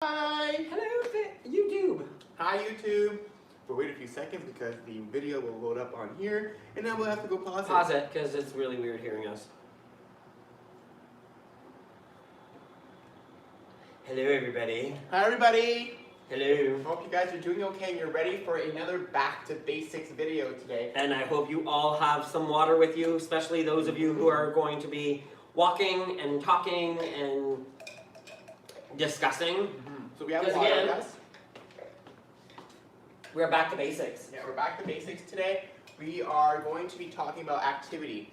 Hi! Hello, YouTube! Hi, YouTube! We'll wait a few seconds because the video will load up on here, and then we'll have to go pause it. Pause it, because it's really weird hearing us. Hello, everybody. Hi, everybody! Hello. Hope you guys are doing okay and you're ready for another Back to Basics video today. And I hope you all have some water with you, especially those of you who are going to be walking and talking and discussing. So we have water with us. We're back to basics. Yeah, we're back to basics today. We are going to be talking about activity.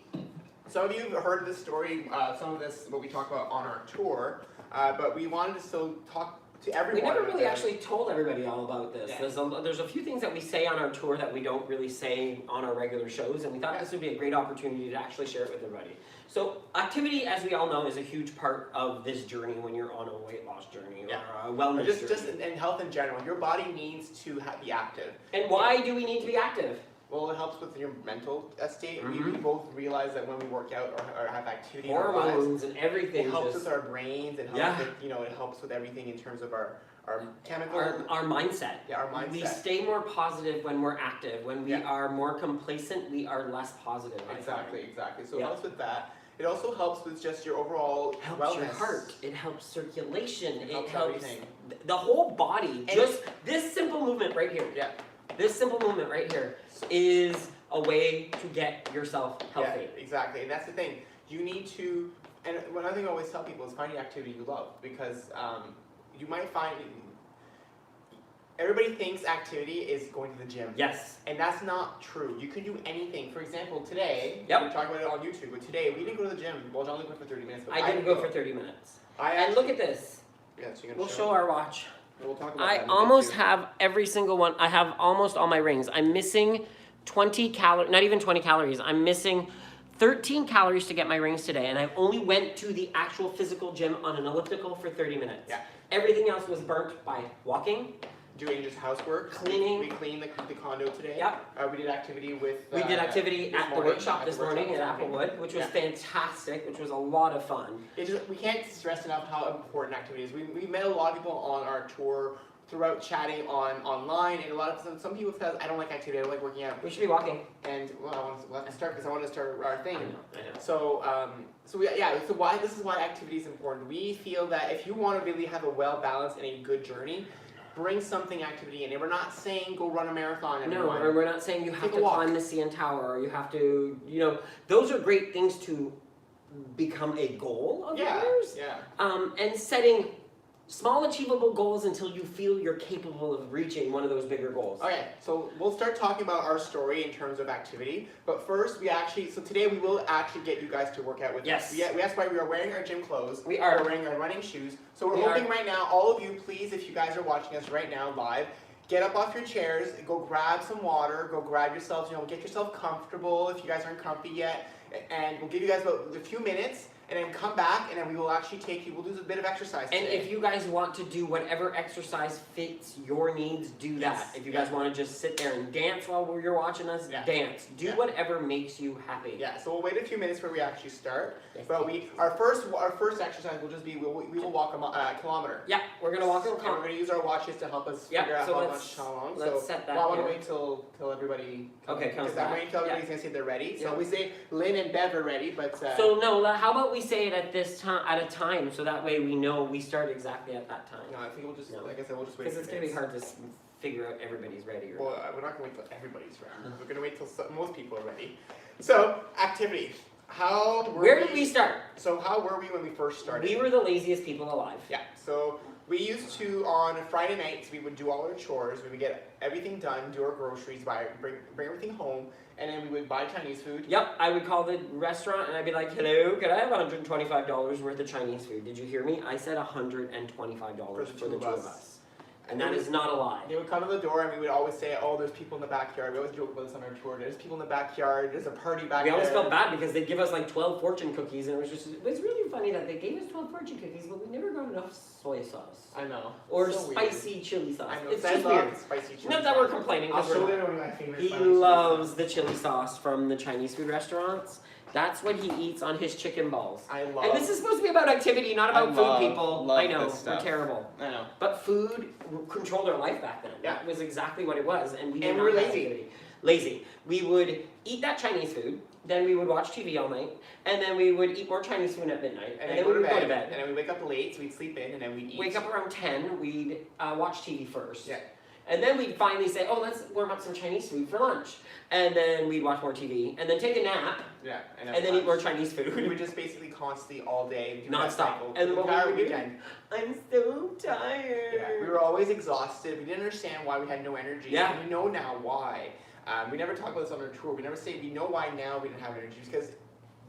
Some of you have heard this story, some of this what we talk about on our tour, but we wanted to still talk to everyone. We never really actually told everybody all about this. Yeah. There's a few things that we say on our tour that we don't really say on our regular shows, and we thought this would be a great opportunity to actually share it with everybody. So activity, as we all know, is a huge part of this journey when you're on a weight loss journey or a wellness journey. Just in health in general, your body needs to be active. And why do we need to be active? Well, it helps with your mental state. We both realize that when we work out or have activity in our Hormones lives, and everything. it helps with our brains. It helps with, it helps with everything in terms of our chemical. Our mindset. Yeah, our mindset. We stay more positive when we're active. When we are more complacent, we are less positive. Exactly. So it helps with that. It also helps with just your overall helps wellness. Your heart. It helps circulation. It helps everything. The whole body. And just this simple movement right here. Yeah. This simple movement right here is a way to get yourself healthy. Yeah, exactly. And that's the thing. You need to, and one other thing I always tell people is find an activity you love, because you might find everybody thinks activity is going to the gym. Yes. And that's not true. You can do anything. For example, today, we're talking about it on YouTube, but today we didn't go to the gym. Well, Jean-Luc went for 30 minutes. But I didn't go for 30 minutes. And look at this. Yeah, so you're we'll show our watch. We'll talk about I almost have every single one. I have almost all my rings. I'm missing 20 calories, not even 20 calories. I'm missing 13 calories to get my rings today, and I only went to the actual physical gym on an elliptical for 30 minutes. Yeah. Everything else was burnt by walking, doing just housework, cleaning. We cleaned the condo today. Yep. We did activity with. We did activity at the workshop this morning at Applewood, which was fantastic, which was a lot of fun. We can't stress enough how important activity is. We met a lot of people on our tour throughout chatting online, and some people said, I don't like activity, I don't like working out. We should be walking. And we'll have to start because I want to start our thing. I know. So this is why activity is important. We feel that if you want to really have a well-balanced and a good journey, bring something activity in. And we're not saying go run a marathon. Everyone. No, or we're not saying you have to climb the CN Tower, or you have to, those are great things to become a goal of yours. Yeah. And setting small achievable goals until you feel you're capable of reaching one of those bigger goals. Okay, so we'll start talking about our story in terms of activity, but first today we will actually get you guys to work out with us. That's why we are wearing our gym clothes. We're wearing our running shoes. So we're hoping right now, all of you, please, if you guys are watching us right now live, get up off your chairs, go grab some water, go grab yourselves, get yourself comfortable if you guys aren't comfy yet, and we'll give you guys about a few minutes, and then come back, and then we will actually we'll do a bit of exercise today. And if you guys want to do whatever exercise fits your needs, do that. If you guys want to just sit there and dance while you're watching us, dance. Do whatever makes you happy. Yeah, so we'll wait a few minutes before we actually start. But our first exercise will just be, we will walk a kilometer. Yeah, we're going to walk a kilometer. And we're going to use our watches to help us figure out how long. Let's set that I want to wait till everybody comes back. Because I'm waiting till everybody's going to say they're ready. So we say Lynn and Bev are ready, but... So no, how about we say it at a time, so that way we know we start exactly at that time. No, I think we'll just, like I said, we'll just wait. Because it's going to be hard to figure out everybody's ready or not. We're not going to wait till everybody's ready. We're going to wait till most people are ready. So, activity. Where did we start? So how were we when we first started? We were the laziest people alive. Yeah, so we used to, on Friday nights, we would do all our chores, we would get everything done, do our groceries, bring everything home, and then we would buy Chinese food. Yep, I would call the restaurant and I'd be like, hello, could I have $125 worth of Chinese food? Did you hear me? I said $125 for the two of us. And that is not a lie. They would come to the door and we would always say, oh, there's people in the backyard. We always joke about this on our tour. There's people in the backyard. There's a party back there. We always felt bad because they'd give us like 12 fortune cookies, and it was really funny that they gave us 12 fortune cookies, but we never got enough soy sauce. I know. Or so spicy chili sauce. I know. It's just weird. Spicy chili Not that we're complaining. I'll show you one of my favorite He loves the chili sauce from the Chinese food restaurants. That's what he eats on his chicken balls. I love. And this is supposed to be about activity, not about food, people. I know, we're terrible. I know. But food controlled our life back then. Yeah. That was exactly what it was, and we were lazy. Activity. Lazy. We would eat that Chinese food, then we would watch TV all night, and then we would eat more Chinese food at midnight, and then we would go to bed. And then we wake up late, so we'd sleep in, and then we'd eat. Wake up around 10, we'd watch TV first. Yeah. And then we'd finally say, oh, let's warm up some Chinese food for lunch. And then we'd watch more TV, and then take a nap. Yeah. And then eat more Chinese food. We would just basically constantly all day. Non-stop. And the entire weekend. I'm so tired. Yeah. We were always exhausted. We didn't understand why we had no energy. Yeah. And we know now why. We never talk about this on our tour. We never say we know why now we didn't have energy. Because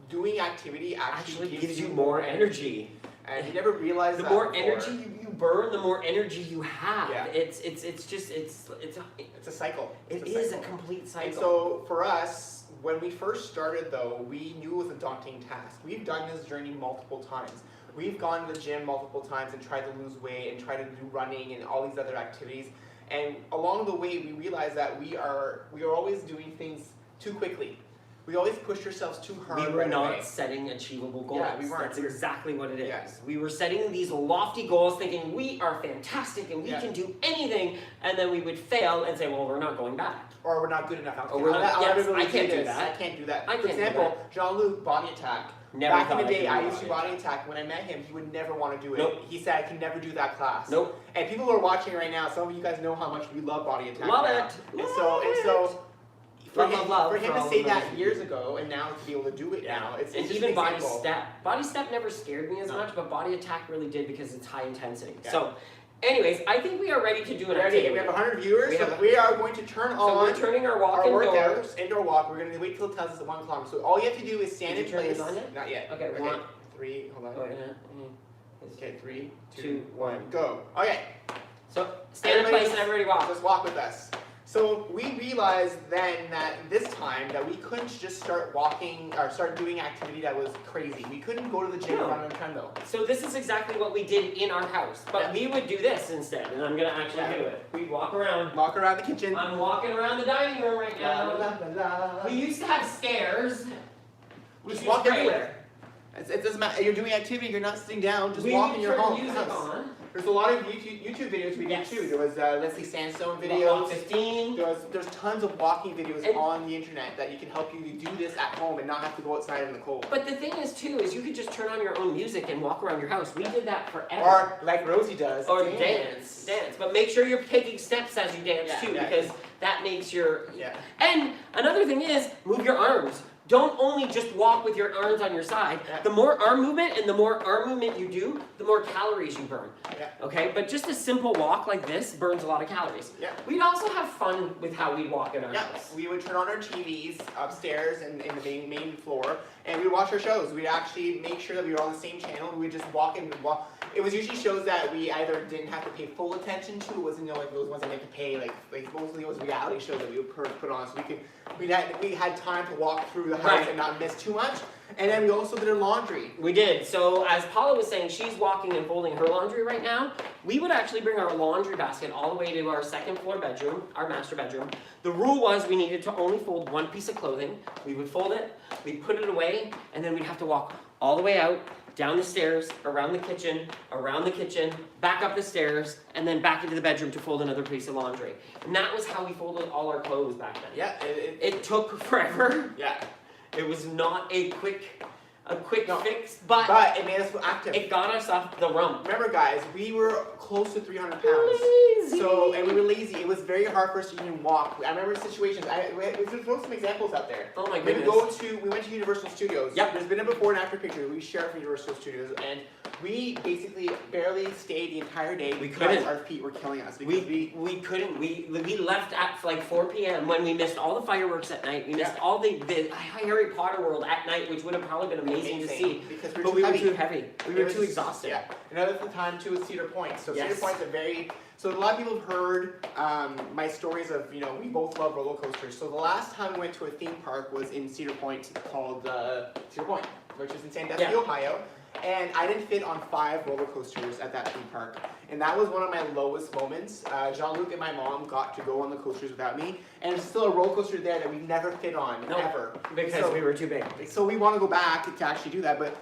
doing activity actually gives you more energy. And you never realize the that more before. energy you burn, the more energy you have. Yeah. It's a cycle. It is a complete cycle. And so for us, when we first started though, we knew it was a daunting task. We've done this journey multiple times. We've gone to the gym multiple times and tried to lose weight and tried to do running and all these other activities. And along the way, we realized that we are always doing things too quickly. We always pushed ourselves too hard. We were not setting achievable goals. Yeah, we weren't. That's exactly what it is. Yes. We were setting these lofty goals thinking we are fantastic and we can do anything, and then we would fail and say, well, we're not going back. Or we're not good enough. Or we're not, yes, I can't do that. I can't do that. I For can't example, Jean-Luc, Body Attack. Never Back in the day, I used to do Body Attack. When I met him, he would never want to do it. Nope. He said, I can never do that class. Nope. And people who are watching right now, some of you guys know how much we love Body Attack. Love now. it. And so for him to say that people. years ago and now to be able to do it now, it's and just even an Body example. Step. Body Step never scared me as much, but Body Attack really did because it's high intensity. Yeah. So, anyways, I think we are ready to do an activity. We have 100 viewers, so we are going to turn on we're turning our walk workout, indoor walk. We're going to wait till it tells us at 1 kilometer. So all you have to do is stand in place. On yet? Not yet. Okay, 1, 3, hold on. Okay, 3, 2, 1, go. Okay. So stand in place and everybody walk. Just walk with us. So we realized then that this time that we couldn't just start walking or start doing activity that was crazy. We couldn't go to the gym and run on a treadmill. So this is exactly what we did in our house, but we would do this instead, and I'm gonna actually do it. We'd walk around. Walk around the kitchen. I'm walking around the dining room right now. We used to have stairs. Just walk everywhere. It doesn't matter. You're doing activity. You're not sitting down. Just walk in your home. There's a lot of YouTube videos we did too. There was Leslie Sandstone videos. 15. There's tons of walking videos on the internet that you can help you do this at home and not have to go outside in the cold. But the thing is too, is you could just turn on your own music and walk around your house. We did that forever. Or like Rosie does. Or dance. But make sure you're taking steps as you dance too, because that makes your... And another thing is, move your arms. Don't only just walk with your arms on your side. The more arm movement and the more arm movement you do, the more calories you burn. Okay? But just a simple walk like this burns a lot of calories. We'd also have fun with how we'd walk in our house. We would turn on our TVs upstairs and in the main floor, and we'd watch our shows. We'd actually make sure that we were on the same channel. We'd just walk and walk. It was usually shows that we either didn't have to pay full attention to. It wasn't like those ones that we had to pay. Like mostly it was reality shows that we would put on, so we had time to walk through the house and not miss too much. And then we also did our laundry. We did. So as Paula was saying, she's walking and folding her laundry right now. We would actually bring our laundry basket all the way to our second floor bedroom, our master bedroom. The rule was we needed to only fold one piece of clothing. We would fold it, we'd put it away, and then we'd have to walk all the way out, down the stairs, around the kitchen, back up the stairs, and then back into the bedroom to fold another piece of laundry. And that was how we folded all our clothes back then. It took forever. It was not a quick fix, but it made us active. It got us off the rump. Remember, guys, we were close to 300 pounds. Lazy. And we were lazy. It was very hard for us to even walk. I remember situations. We'll throw some examples out there. Oh my goodness. We went to Universal Studios. There's been a before and after picture. We shared from Universal Studios, and we basically barely stayed the entire day because our feet were killing us. We couldn't. We left at like 4 p.m. when we missed all the fireworks at night. We missed all the Harry Potter World at night, which would have probably been amazing to see. But we were too heavy. We were too exhausted. Another time too is Cedar Point. So Cedar Point's So a lot of people have heard my stories of, we both love roller coasters. So the last time we went to a theme park was in Cedar Point called Cedar Point, which is in Sandusky, Ohio. And I didn't fit on 5 roller coasters at that theme park. And that was one of my lowest moments. Jean-Luc and my mom got to go on the coasters without me. And there's still a roller coaster there that we never fit on, ever. Because we were too big. So we want to go back to actually do that. But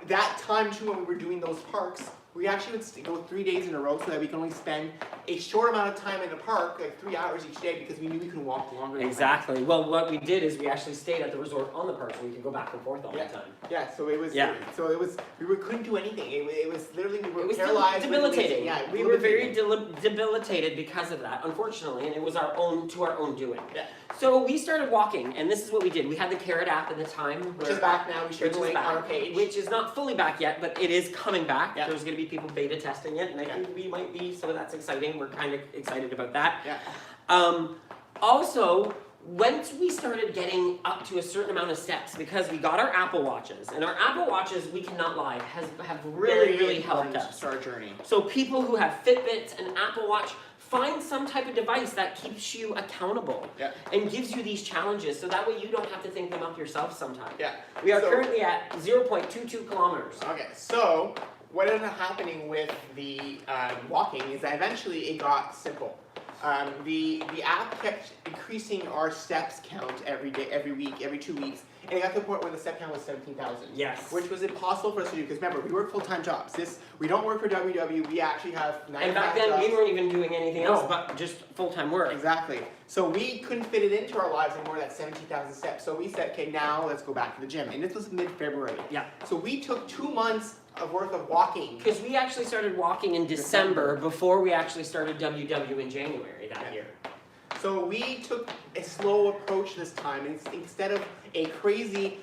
that time too, when we were doing those parks, we actually would go 3 days in a row so that we can only spend a short amount of time in the park, like 3 hours each day, because we knew we could walk longer. Exactly. Well, what we did is we actually stayed at the resort on the park so we could go back and forth all the time. Yeah. So it was. We couldn't do anything. It was literally we were paralyzed. Debilitating. We were very debilitated because of that, unfortunately, and it was our own doing. Yeah. So we started walking, and this is what we did. We had the Carrot app at the time, which is back now. We shared the link on our page, which is not fully back yet, but it is coming back. Yeah. There's going to be people beta testing it, and I think we might be. So that's exciting. We're kind of excited about that. Yeah. Also, once we started getting up to a certain amount of steps, because we got our Apple Watches, and our Apple Watches, we cannot lie, have really helped us. Our journey. So people who have Fitbits and Apple Watch, find some type of device that keeps you accountable and gives you these challenges, so that way you don't have to think them up yourself sometimes. Yeah. We are currently at 0.22 kilometers. Okay, so what ended up happening with the walking is that eventually it got simple. The app kept increasing our steps count every day, every week, every 2 weeks, and it got to the point where the step count was 17,000. Yes. Which was impossible for us to do, because remember, we work full-time jobs. We don't work for WW, we actually have 9 And back then, jobs. we weren't even doing anything else but just full-time work. Exactly. So we couldn't fit it into our lives anymore, that 17,000 steps. So we said, okay, now let's go back to the gym. And this was mid-February. Yeah. So we took 2 months of worth of walking. Because we actually started walking in December before we actually started WW in January that year. So we took a slow approach this time, and instead of a crazy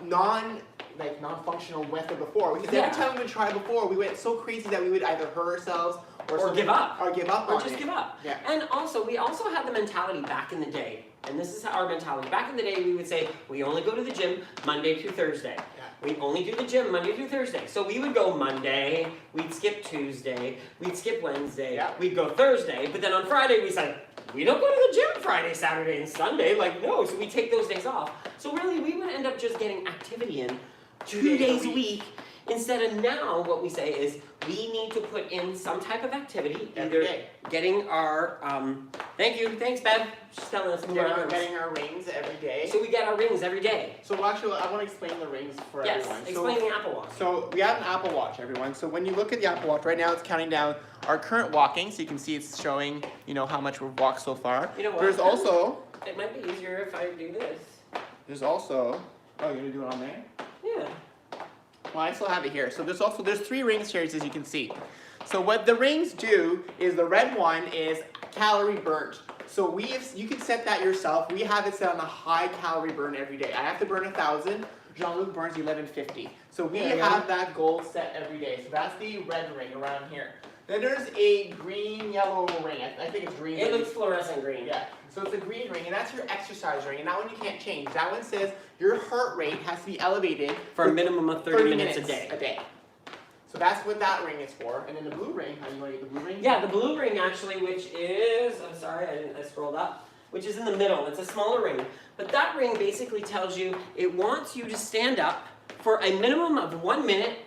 non-functional method before. Because every time we would try before, we went so crazy that we would either hurt ourselves or give up. Or give up. Or just give up. Yeah. And also, we also had the mentality back in the day, and this is our mentality. Back in the day, we would say, we only go to the gym Monday through Thursday. We only do the gym Monday through Thursday. So we would go Monday, we'd skip Tuesday, we'd skip Wednesday, we'd go Thursday, but then on Friday we said, we don't go to the gym Friday, Saturday, and Sunday. Like, no, so we take those days off. So really, we would end up just getting activity in 2 days a week. Instead of now, what we say is, we need to put in some type of activity, either getting our, thanks Bev, she's telling us more. Getting our rings every day. So we get our rings every day. So actually, I want to explain the rings for everyone. Yes, explain the Apple Watch. So we have an Apple Watch, everyone. So when you look at the Apple Watch, right now it's counting down our current walking, so you can see it's showing, how much we've walked so far. You know what? There's also... It might be easier if I do this. There's also... Oh, you're going to do it on there? Yeah. Well, I still have it here. So there's 3 rings here, as you can see. So what the rings do is the red one is calorie burnt. So you can set that yourself. We have it set on a high calorie burn every day. I have to burn 1,000. Jean-Luc burns 1150. So we have that goal set every day. So that's the red ring around here. Then there's a green-yellow ring. I think it's green. It looks fluorescent green. Yeah. So it's a green ring, and that's your exercise ring. And that one you can't change. That one says your heart rate has to be elevated for a minimum of 30 minutes a day. So that's what that ring is for. And then the blue ring, how you want to get the blue ring? Yeah, the blue ring actually, which is, I'm sorry, I scrolled up, which is in the middle. It's a smaller ring. But that ring basically tells you it wants you to stand up for a minimum of 1 minute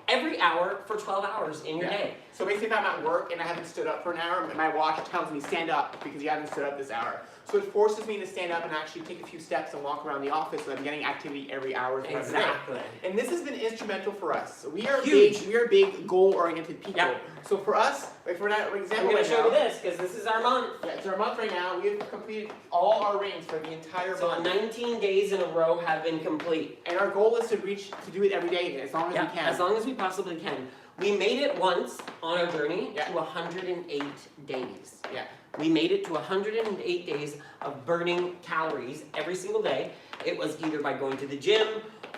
every hour for 12 hours in your day. So basically if I'm at work and I haven't stood up for an hour, my watch tells me stand up because you haven't stood up this hour. So it forces me to stand up and actually take a few steps and walk around the office so that I'm getting activity every hour. Exactly. And this has been instrumental for us. We are big goal-oriented people. Yep. So for us, like for example, I'm going to show you this because this is our month. Yeah, it's our month right now. We have completed all our rings for the entire month. So 19 days in a row have been complete. And our goal is to do it every day as long as we can. As long as we possibly can. We made it once on our journey to 108 days. Yeah. We made it to 108 days of burning calories every single day. It was either by going to the gym,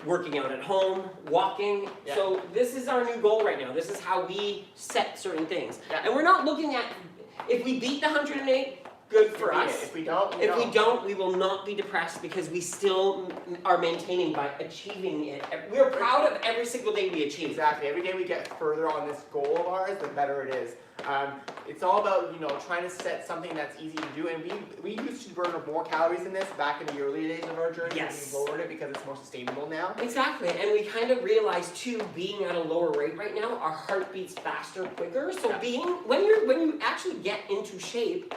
working out at home, walking. Yeah. So this is our new goal right now. This is how we set certain things. Yeah. And we're not looking at, if we beat the 108, good for us. If we don't, we will not be depressed because we still are maintaining by achieving it. We're proud of every single day we achieve. Exactly. Every day we get further on this goal of ours, the better it is. It's all about, trying to set something that's easy to do. And we used to burn more calories than this back in the early days of our journey. Yes. We lowered it because it's more sustainable now. Exactly. And we kind of realized too, being at a lower rate right now, our heart beats faster, quicker. So when you actually get into shape,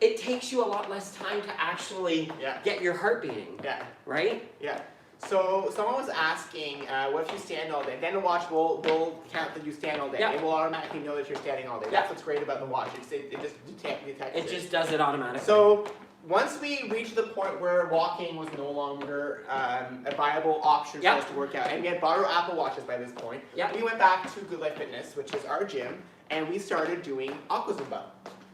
it takes you a lot less time to actually get your heart beating. Yeah. Right? Yeah. So someone was asking, what if you stand all day? Then the watch will count that you stand all day. Yeah. It will automatically know that you're standing all day. Yeah. That's what's great about the watch. It just detects it. Just does it automatically. So once we reached the point where walking was no longer a viable option for us to work out, and we had bought our Apple Watches by this point, we went back to Good Life Fitness, which is our gym, and we started doing Aqua Zumba.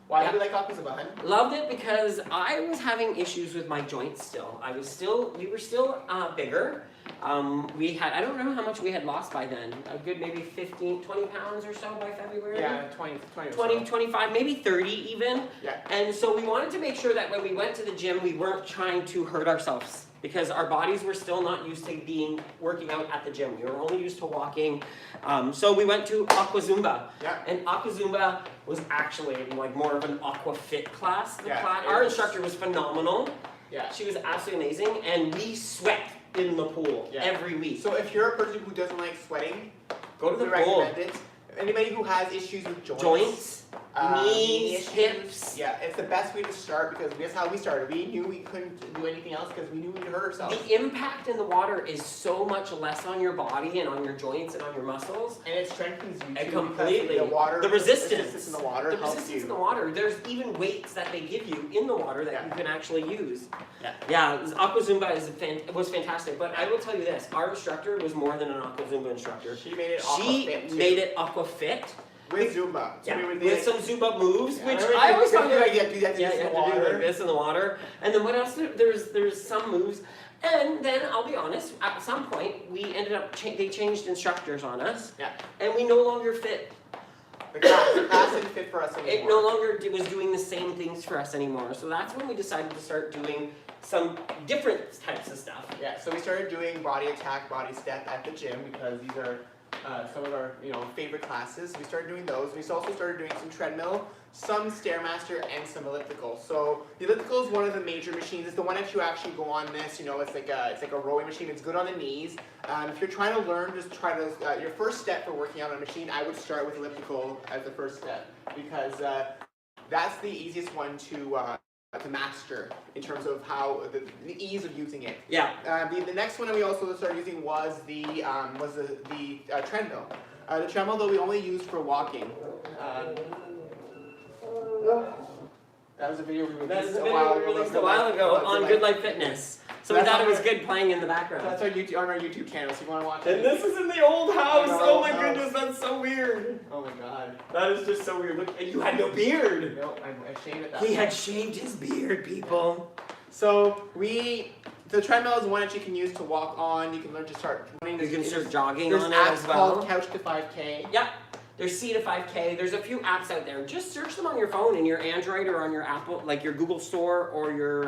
Why do you like Aqua Zumba, hun? Loved it because I was having issues with my joints still. We were still bigger. We had, I don't remember how much we had lost by then. A good maybe 15, 20 pounds or so by February. Yeah, 20 25, maybe 30 even. Yeah. And so we wanted to make sure that when we went to the gym, we weren't trying to hurt ourselves because our bodies were still not used to working out at the gym. We were only used to walking. So we went to Aqua Zumba. Yeah. And Aqua Zumba was actually like more of an Aqua Fit class. Our instructor was phenomenal. Yeah. She was absolutely amazing, and we sweat in the pool every week. So if you're a person who doesn't like sweating, go to the pool. pool. Anybody who has issues with joints, knees, hips. Yeah, it's the best way to start because that's how we started. We knew we couldn't do anything else because we knew we'd hurt ourselves. The impact in the water is so much less on your body and on your joints and on your muscles. And it strengthens you too. Completely. The resistance in the water helps you. The resistance in the water. There's even weights that they give you in the water that you can actually use. Yeah, Aqua Zumba was fantastic. But I will tell you this, our instructor was more than an Aqua Zumba instructor. She made it Aqua Fit too. Made it Aqua Fit. With Zumba. So with some Zumba moves, which I always thought you had to do like this in the water. And then what else? There's some moves. And then I'll be honest, at some point we ended up they changed instructors on us. Yeah. And we no longer fit. The class didn't fit for us anymore. It no longer was doing the same things for us anymore. So that's when we decided to start doing some different types of stuff. Yeah. So we started doing body attack, body step at the gym because these are some of our favorite classes. We started doing those. We also started doing some treadmill, some Stairmaster, and some elliptical. So the elliptical is one of the major machines. It's the one that you actually go on this. It's like a rowing machine. It's good on the knees. If you're trying to learn, just try to your first step for working out on a machine. I would start with elliptical as the first step because that's the easiest one to master in terms of how the ease of using it. Yeah. The next one that we also started using was the treadmill. The treadmill, though, we only used for walking. That was a video we released a while ago on Good Life Fitness. So we thought it was good playing in the background. So that's on our YouTube channel, so if you want to watch it. And this is in the old house! Oh my goodness, that's so weird! Oh my god. That is just so weird. Look, and you had no beard! No, I shaved it that He had shaved his beard, people. So the treadmill is one that you can use to walk on. You can learn to start running. You can start jogging on it as well. There's apps called Couch to 5K. Yep. There's C to 5K. There's a few apps out there. Just search them on your phone in your Android or on your Apple, like your Google Store or your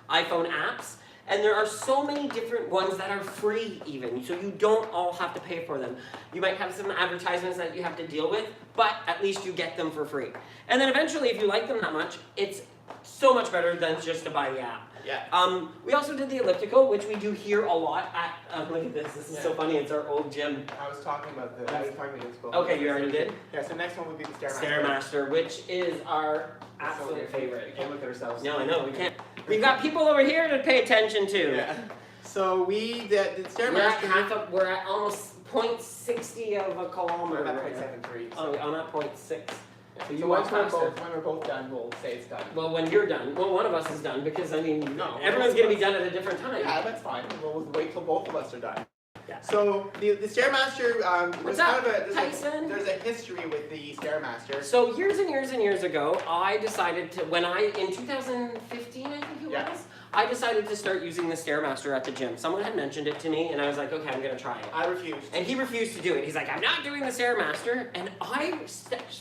iPhone apps. And there are so many different ones that are free even, so you don't all have to pay for them. You might have some advertisements that you have to deal with, but at least you get them for free. And then eventually, if you like them that much, it's so much better than just to buy the app. Yeah. We also did the elliptical, which we do here a lot at, look at this, this is so funny, it's our old gym. I was talking about the elliptical. Okay, you already did? Yeah, so next one would be the Stairmaster. Stairmaster, which is our absolute favorite. We can't look at ourselves. No, I know, we can't. We've got people over here to pay attention to. Yeah. So the Stairmaster... We're at almost 0.60 of a kilometer. We're at 0.73. Oh, I'm at 0.6. So you once when we're both done, we'll say it's done. Well, when you're done. Well, one of us is done because, I mean, everyone's going to be done at a different time. Yeah, that's fine. We'll wait till both of us are done. Yeah. So the Stairmaster, there's a history with the Stairmaster. So years and years and years ago, I decided to, in 2015 I think it was, I decided to start using the Stairmaster at the gym. Someone had mentioned it to me and I was like, okay, I'm going to try it. I refused. And he refused to do it. He's like, I'm not doing the Stairmaster. And I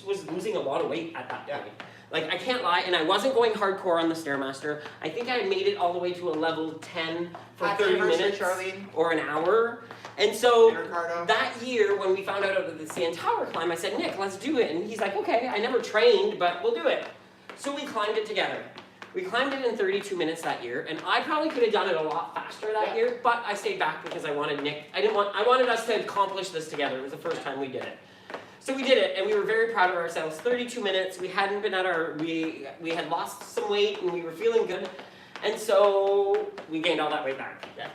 was losing a lot of weight at that point. Like, I can't lie, and I wasn't going hardcore on the Stairmaster. I think I made it all the way to a level 10 for 30 minutes or an hour. And so that year, when we found out about the CN Tower climb, I said, Nick, let's do it. And he's like, okay, I never trained, but we'll do it. So we climbed it together. We climbed it in 32 minutes that year, and I probably could have done it a lot faster that year, but I stayed back because I wanted Nick, I wanted us to accomplish this together. It was the first time we did it. So we did it, and we were very proud of ourselves. 32 minutes, we hadn't been at our, we had lost some weight, and we were feeling good, and so we gained all that weight back. Yeah.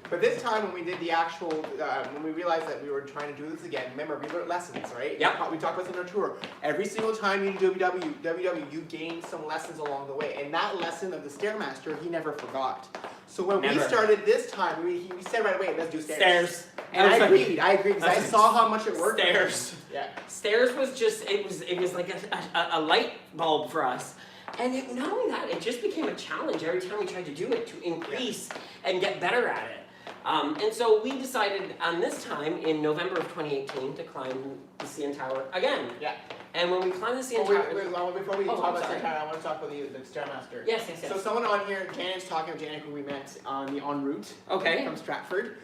But this time when we did the actual, when we realized that we were trying to do this again, remember, we learned lessons, right? Yeah. We talked about this on our tour. Every single time you do WW, you gain some lessons along the way. And that lesson of the Stairmaster, he never forgot. So when we started this time, we said right away, let's do stairs. And I agreed, because I saw how much it worked. Stairs. Yeah. Stairs was just, it was like a light bulb for us. And not only that, it just became a challenge every time we tried to do it to increase and get better at it. And so we decided on this time in November of 2018 to climb the CN Tower again. Yeah. And when we climbed the CN Tower... Before we talk about the CN Tower, I want to talk about the Stairmaster. Yes. So someone on here, Janet's talking with Janet, who we met on the en route from Stratford.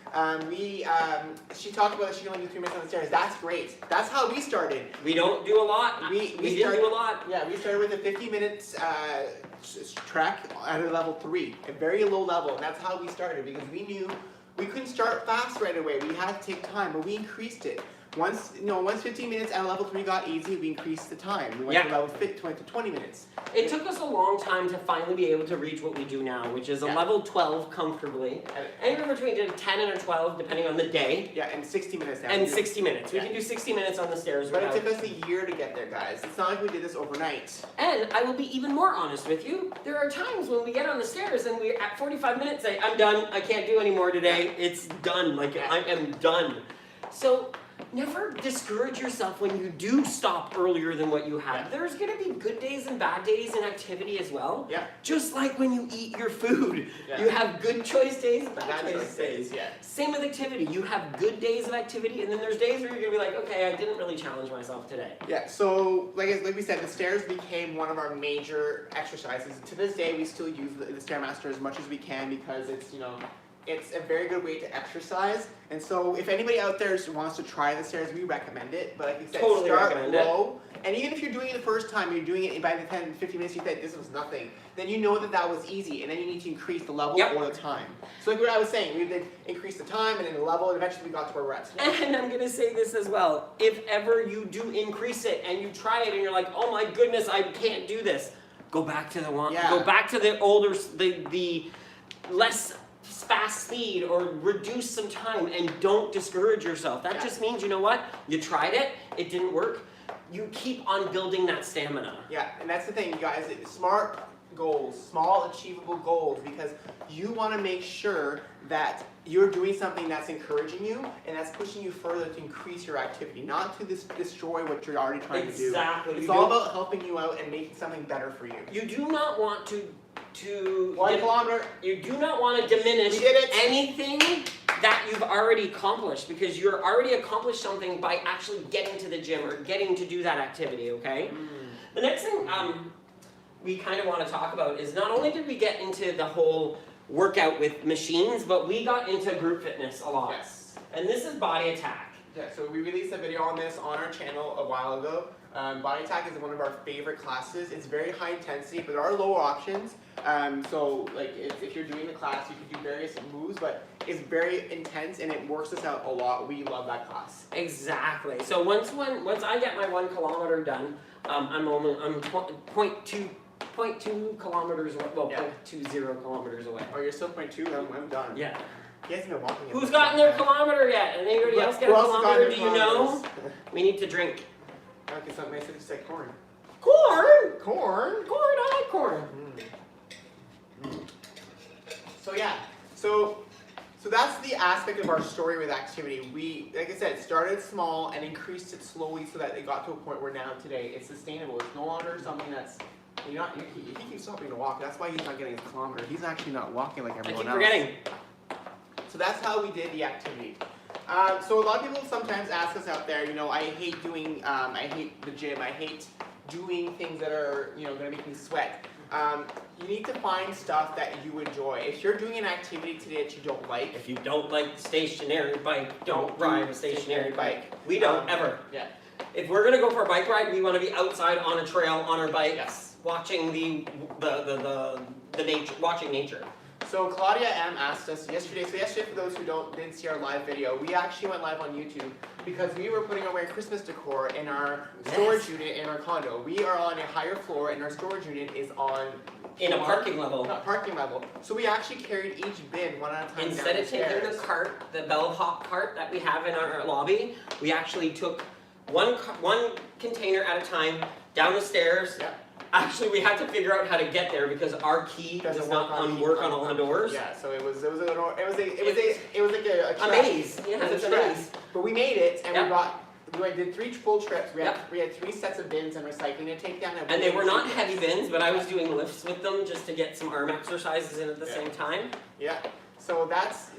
She talked about that she can only do 3 minutes on the stairs. That's great. That's how we started. We don't do a lot. We didn't do a lot. Yeah, we started with a 50 minutes trek at a level 3, a very low level, and that's how we started because we knew we couldn't start fast right away. We had to take time, but we increased it. Once 15 minutes at level 3 got easy, we increased the time. We went to level 50, went to 20 minutes. It took us a long time to finally be able to reach what we do now, which is a level 12 comfortably. Anywhere between a 10 and a 12, depending on the day. Yeah, and 60 minutes now. And 60 minutes. We can do 60 minutes on the stairs. But it took us a year to get there, guys. It's not like we did this overnight. And I will be even more honest with you. There are times when we get on the stairs and we're at 45 minutes say, I'm done. I can't do any more today. It's done. Like, I am done. So... never discourage yourself when you do stop earlier than what you had. There's going to be good days and bad days in activity as well. Yeah. Just like when you eat your food. Yeah. You have good choice days and bad choice days. Yeah. Same with activity. You have good days of activity, and then there's days where you're going to be like, okay, I didn't really challenge myself today. Yeah, so like we said, the stairs became one of our major exercises. To this day, we still use the Stairmaster as much as we can because it's, it's a very good way to exercise. And so if anybody out there wants to try the stairs, we recommend it. But like you said, start low. And even if you're doing it the first time, you're doing it by the 10, 15 minutes, you think this was nothing, then you know that that was easy. And then you need to increase the level or the time. So like what I was saying, we did increase the time and then the level, and eventually we got to where we're at today. And I'm going to say this as well. If ever you do increase it and you try it and you're like, oh my goodness, I can't do this, go back to the one. Yeah. Go back to the older, the less fast speed, or reduce some time, and don't discourage yourself. That just means, you know what? You tried it, it didn't work. You keep on building that stamina. Yeah, and that's the thing, you guys. Smart goals, small achievable goals, because you want to make sure that you're doing something that's encouraging you and that's pushing you further to increase your activity, not to destroy what you're already trying to do. Exactly. It's all about helping you out and making something better for you. You do not want to 1 kilometer. You do not want to diminish anything that you've already accomplished, because you're already accomplished something by actually getting to the gym or getting to do that activity, okay? The next thing we kind of want to talk about is not only did we get into the whole workout with machines, but we got into group fitness a lot. Yes. And this is Body Attack. Yeah, so we released a video on this on our channel a while ago. Body Attack is one of our favorite classes. It's very high intensity, but there are lower options. So like if you're doing the class, you can do various moves, but it's very intense and it works us out a lot. We love that class. Exactly. So once I get my 1 kilometer done, I'm 0.2 kilometers away. Well, 0.20 kilometers away. Oh, you're still 0.2? I'm done. Yeah. He hasn't been walking. Who's gotten their kilometer yet? And anybody else get a kilometer? Do you know? We need to drink. Okay, so it makes it say corn. Corn? Corn? Corn, I like corn. So yeah, so that's the aspect of our story with activity. We, like I said, started small and increased it slowly so that it got to a point where now today it's sustainable. It's no longer something that's, he keeps stopping to walk. That's why he's not getting his kilometer. He's actually not walking like everyone else. I keep forgetting. So that's how we did the activity. So a lot of people sometimes ask us out there, I hate doing, I hate the gym, I hate doing things that are, you know, going to make you sweat. You need to find stuff that you enjoy. If you're doing an activity today that you don't like, if you don't like the stationary bike, don't ride a stationary bike. We don't ever. Yeah. If we're gonna go for a bike ride, we want to be outside on a trail on our bike, watching the nature, watching nature. So Claudia M asked us yesterday. So yesterday, for those who didn't see our live video, we actually went live on YouTube because we were putting away Christmas decor in our storage unit in our condo. We are on a higher floor, and our storage unit is on in a parking level. Not parking level. So we actually carried each bin one at a time. Instead of taking the cart, the bellhop cart that we have in our lobby, we actually took one container at a time down the stairs. Yeah. Actually, we had to figure out how to get there because our key does not work on all the doors. Yeah, so it was like a maze. Yeah, it was a maze. But we made it, and we did 3 full trips. We had 3 sets of bins and recycling to take down. And they were not heavy bins, but I was doing lifts with them just to get some arm exercises in at the same time. Yeah. So that's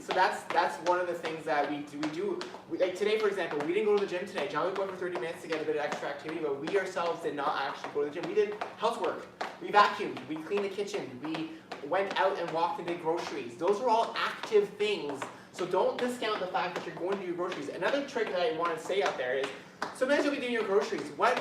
one of the things that we do. Like today, for example, we didn't go to the gym today. Jean-Luc went for 30 minutes to get a bit of extra activity, but we ourselves did not actually go to the gym. We did housework. We vacuumed. We cleaned the kitchen. We went out and walked and did groceries. Those are all active things. So don't discount the fact that you're going to do your groceries. Another trick that I want to say out there is, sometimes you'll be doing your groceries. What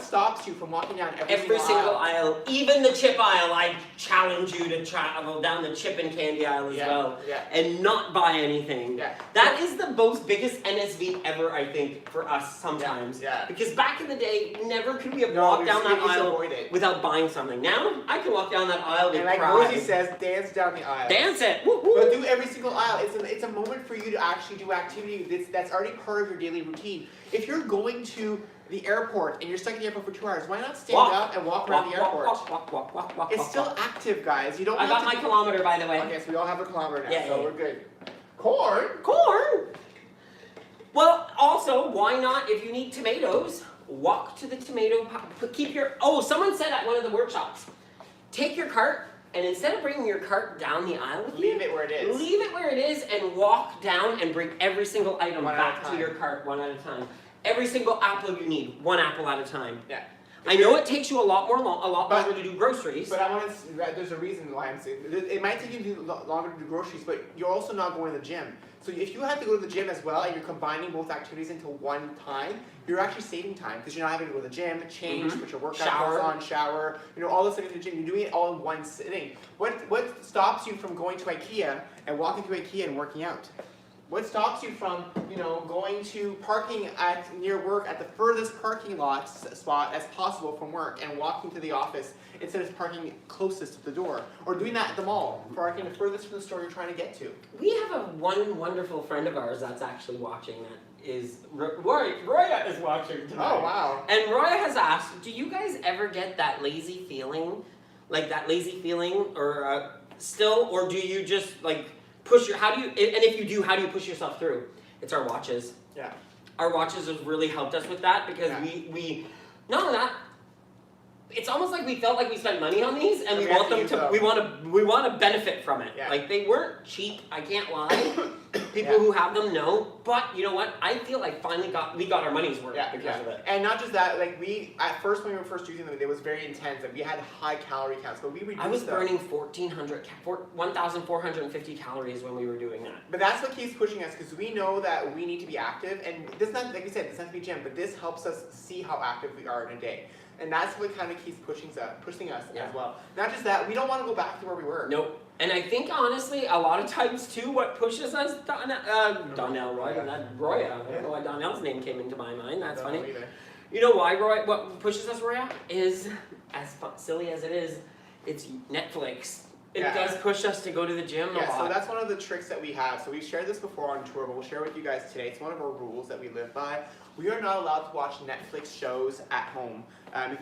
stops you from walking down every single aisle? Even the chip aisle, I challenge you to travel down the chip and candy aisle as well. Yeah. And not buy anything. Yeah. That is the most biggest NSV ever, I think, for us sometimes. Yeah. Because back in the day, never could we have walked down that aisle without buying something. Now, I can walk down that aisle and like Rosie says, dance down the aisle. Dance it! Woo-hoo. But do every single aisle. It's a moment for you to actually do activity that's already part of your daily routine. If you're going to the airport and you're stuck in the airport for 2 hours, why not stand up and walk around the airport? Walk. It's still active, guys. You don't. I got my kilometer, by the way. Okay, so we all have a kilometer now, yeah, so we're good. Corn. Well, also, why not, if you need tomatoes, walk to the tomato. Keep your. Oh, someone said at one of the workshops, take your cart. And instead of bringing your cart down the aisle with leave it where it is. Leave it where it is and walk down and bring every single item back to your cart one at a time. Every single apple you need, 1 apple at a time. Yeah. I know it takes you a lot longer to do groceries. But I want to. There's a reason why I'm saying it might take you longer to do groceries, but you're also not going to the gym. So if you have to go to the gym as well, and you're combining both activities into one time, you're actually saving time because you're not having to go to the gym, change, put your workout clothes on, shower, all this stuff in the gym. You're doing it all in one sitting. What stops you from going to IKEA and walking to IKEA and working out? What stops you from, going to parking near work at the furthest parking lot spot as possible from work and walking to the office instead of parking closest to the door? Or doing that at the mall, parking the furthest from the store you're trying to get to? We have one wonderful friend of ours that's actually watching that is, Roya is watching tonight. Oh, wow. And Roya has asked, do you guys ever get that lazy feeling? Like that lazy feeling or do you just push and if you do, how do you push yourself through? It's our watches. Yeah. Our watches have really helped us with that because we not only that, it's almost like we felt like we spent money on these and we want them to we want to benefit from it. Yeah. Like they weren't cheap, I can't lie. People who have them know, but you know what? I feel like finally we got our money's worth because of it. And not just that, at first when we were first using them, it was very intense. We had high calorie counts, but we reduced I was burning 1,450 calories when we were doing that. But that's what keeps pushing us because we know that we need to be active, and this not like we said, this doesn't have to be gym, but this helps us see how active we are in a day. And that's what kind of keeps pushing us as well. Not just that, we don't want to go back to where we were. Nope. And I think honestly, a lot of times too, what pushes us, Donnell, Roy, Roya. I don't know why Donnell's name came into my mind. That's funny. You know why, Roy? What pushes us, Roya, is as silly as it is, it's Netflix. It does push us to go to the gym a lot. So that's one of the tricks that we have. So we've shared this before on tour, but we'll share it with you guys today. It's one of our rules that we live by. We are not allowed to watch Netflix shows at home.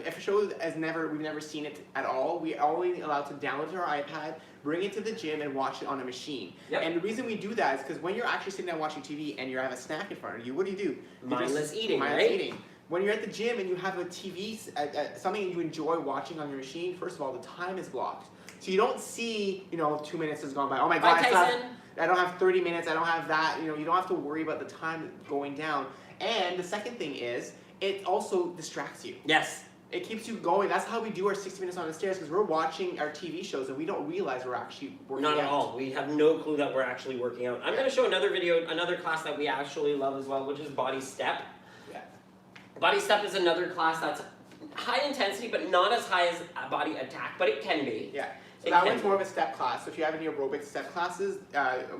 If a show we've never seen it at all, we are only allowed to download to our iPad, bring it to the gym, and watch it on a machine. Yep. And the reason we do that is because when you're actually sitting down watching TV and you have a snack in front of you, what do? Mindless eating, mindless eating. When you're at the gym and you have a TV, something you enjoy watching on your machine, first of all, the time is blocked. So you don't see, 2 minutes has gone by. Oh my God, I don't have 30 minutes. I don't have that. You don't have to worry about the time going down. And the second thing is it also distracts you. Yes. It keeps you going. That's how we do our 60 minutes on the stairs, because we're watching our TV shows and we don't realize we're actually working out. Not at all. We have no clue that we're actually working out. I'm going to show another video, another class that we actually love as well, which is body step. Yeah. Body step is another class that's high intensity, but not as high as body attack, but it can be. Yeah. So that one's more of a step class. So if you have any aerobic step classes,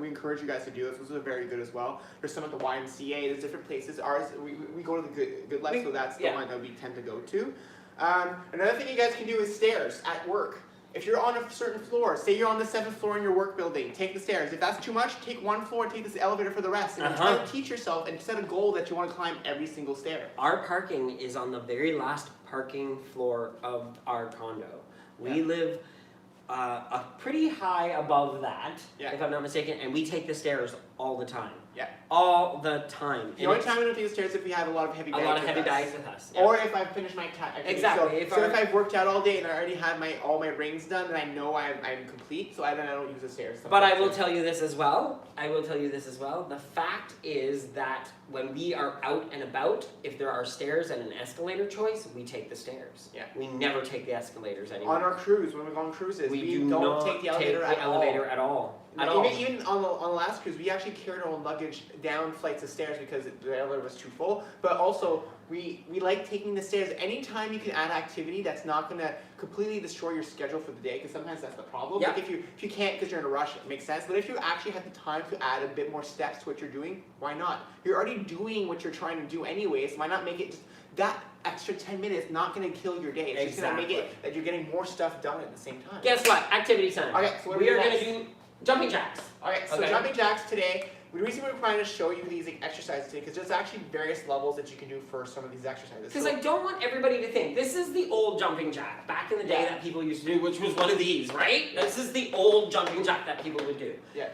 we encourage you guys to do this. Those are very good as well. There's some at the YMCA. There's different places. Ours, we go to the Good Life, so that's the one that we tend to go to. Another thing you guys can do is stairs at work. If you're on a certain floor, say you're on the 7th floor in your work building, take the stairs. If that's too much, take one floor and take this elevator for the rest. And try to teach yourself and set a goal that you want to climb every single stair. Our parking is on the very last parking floor of our condo. We live a pretty high above that, if I'm not mistaken, and we take the stairs all the time. Yeah. All the time. The only time we don't take the stairs is if we have a lot of heavy bags. A lot of heavy bags with us. Yeah. Or if I've finished my activity. Exactly. So if I've worked out all day and I already have all my rings done, then I know I'm complete, so then I don't use the stairs. But I will tell you this as well. The fact is that when we are out and about, if there are stairs and an escalator choice, we take the stairs. Yeah. We never take the escalators anymore. On our cruise, when we go on cruises, we do not take the elevator at all. Even on the last cruise, we actually carried our own luggage down flights of stairs because the elevator was too full. But also, we like taking the stairs. Anytime you can add activity that's not going to completely destroy your schedule for the day, because sometimes that's the problem. Yeah. Like if you can't because you're in a rush, it makes sense. But if you actually have the time to add a bit more steps to what you're doing, why not? You're already doing what you're trying to do anyways. Why not make it just that extra 10 minutes not going to kill your day. It's just going to make it that you're getting more stuff done at the same time. Guess what? Activity time. Okay, so what we are going to do jumping jacks. Alright, so jumping jacks today, the reason we're trying to show you these exercises today, because there's actually various levels that you can do for some of these exercises. Because I don't want everybody to think, this is the old jumping jack, back in the day that people used to do, which was one of these, right? This is the old jumping jack that people would do. Yeah.